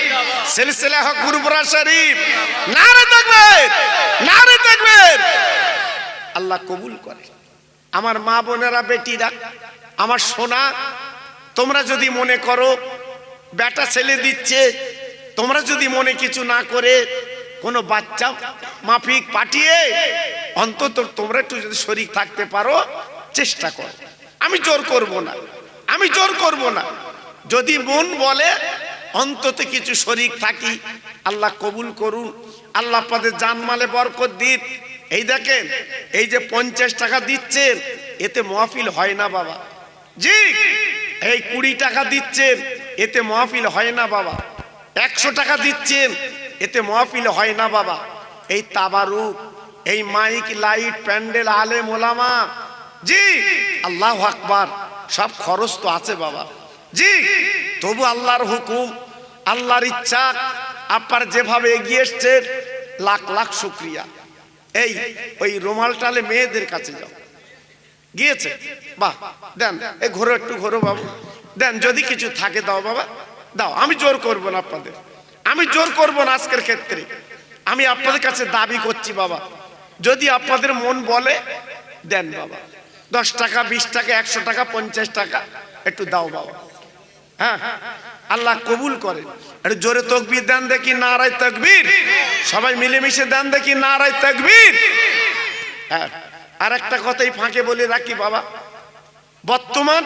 সিলসিলা হক পুরপুরা শরীফ। নারায়ে তাকবীর, নারায়ে তাকবীর। আল্লাহ কবুল করে। আমার মা বোনেরা, বেটিরা, আমার সোনা, তোমরা যদি মনে করো বেটা ছেলে দিচ্ছে, তোমরা যদি মনে কিছু না করে কোনো বাচ্চা মাফিক পাঠিয়ে অন্তত তোমরা একটু যদি শরীক থাকতে পারো, চেষ্টা করো। আমি জোর করব না, আমি জোর করব না। যদি মন বলে অন্তত কিছু শরীক থাকি, আল্লাহ কবুল করুন, আল্লাহ আপনাদের জানমালে বরকত দিন। এই দেখেন, এই যে 50 টাকা দিচ্ছেন, এতে মাহফিল হয় না বাবা। জি, এই 20 টাকা দিচ্ছেন, এতে মাহফিল হয় না বাবা। 100 টাকা দিচ্ছেন, এতে মাহফিল হয় না বাবা। এই তাবারুক, এই মাইক, লাইট, প্যান্ডেল, আলেম ওলামা, জি, আল্লাহু আকবার, সব খরচ তো আছে বাবা। জি, তবু আল্লাহর হুকুম, আল্লাহর ইচ্ছা, আপনার যেভাবে এগিয়ে এসছেন, লাখ লাখ শুকরিয়া। এই ওই রুমাল টালে মেয়েদের কাছে যাও, গিয়েছে, বাহ দেন, এই ঘোরো একটু ঘোরো বাবু, দেন, যদি কিছু থাকে দাও বাবা, দাও, আমি জোর করব না আপনাদের, আমি জোর করব না আজকের ক্ষেত্রে, আমি আপনাদের কাছে দাবি করছি বাবা, যদি আপনাদের মন বলে দেন বাবা, 10 টাকা 20 টাকা 100 টাকা 50 টাকা একটু দাও বাবা, হ্যাঁ আল্লাহ কবুল করে। একটু জোরে তাকবীর দেন দেখি, নারায়ে তাকবীর, সবাই মিলেমিশে দেন দেখি, নারায়ে তাকবীর। হ্যাঁ, আর একটা কথাই ফাঁকে বলে রাখি বাবা, বর্তমান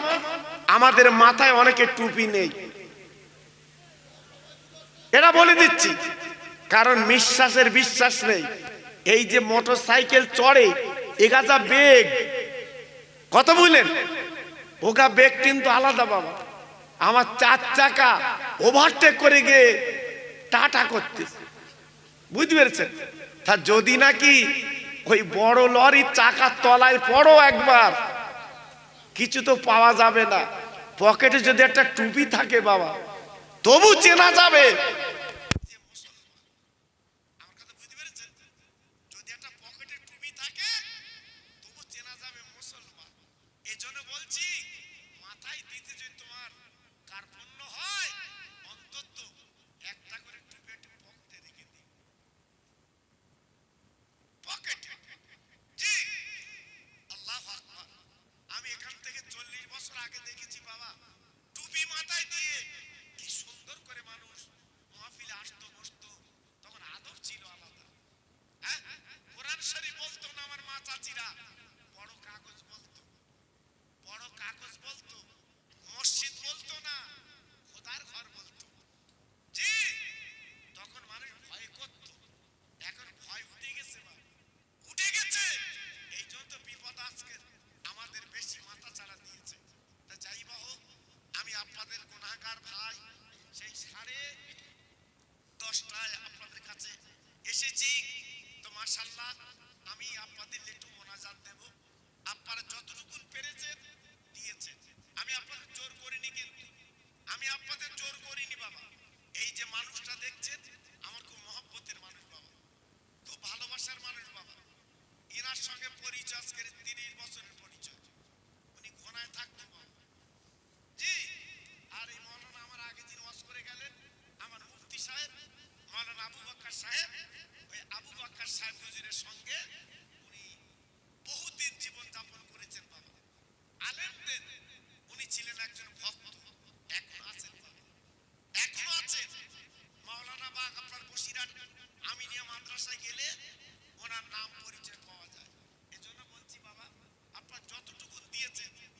আমাদের মাথায় অনেকে টুপি নেই, এটা বলে দিচ্ছি, কারণ নিঃশ্বাসের বিশ্বাস নেই। এই যে মোটর সাইকেল চড়ে এগাজা বেগ, কত বুঝলেন, ওগা বেগ কিন্তু আলাদা বাবা। আমার 4 চাকা ওভারটেক করে গিয়ে টাটা করতেছে, বুঝতে পেরেছেন? তা যদি নাকি ওই বড় লরির চাকার তলায় পড়ো একবার, কিছু তো পাওয়া যাবে না, পকেটে যদি একটা টুপি থাকে বাবা তবু চেনা যাবে।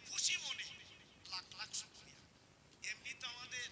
খুশি মনে লাখ লাখ শুকরিয়া। এমনি তো আমাদের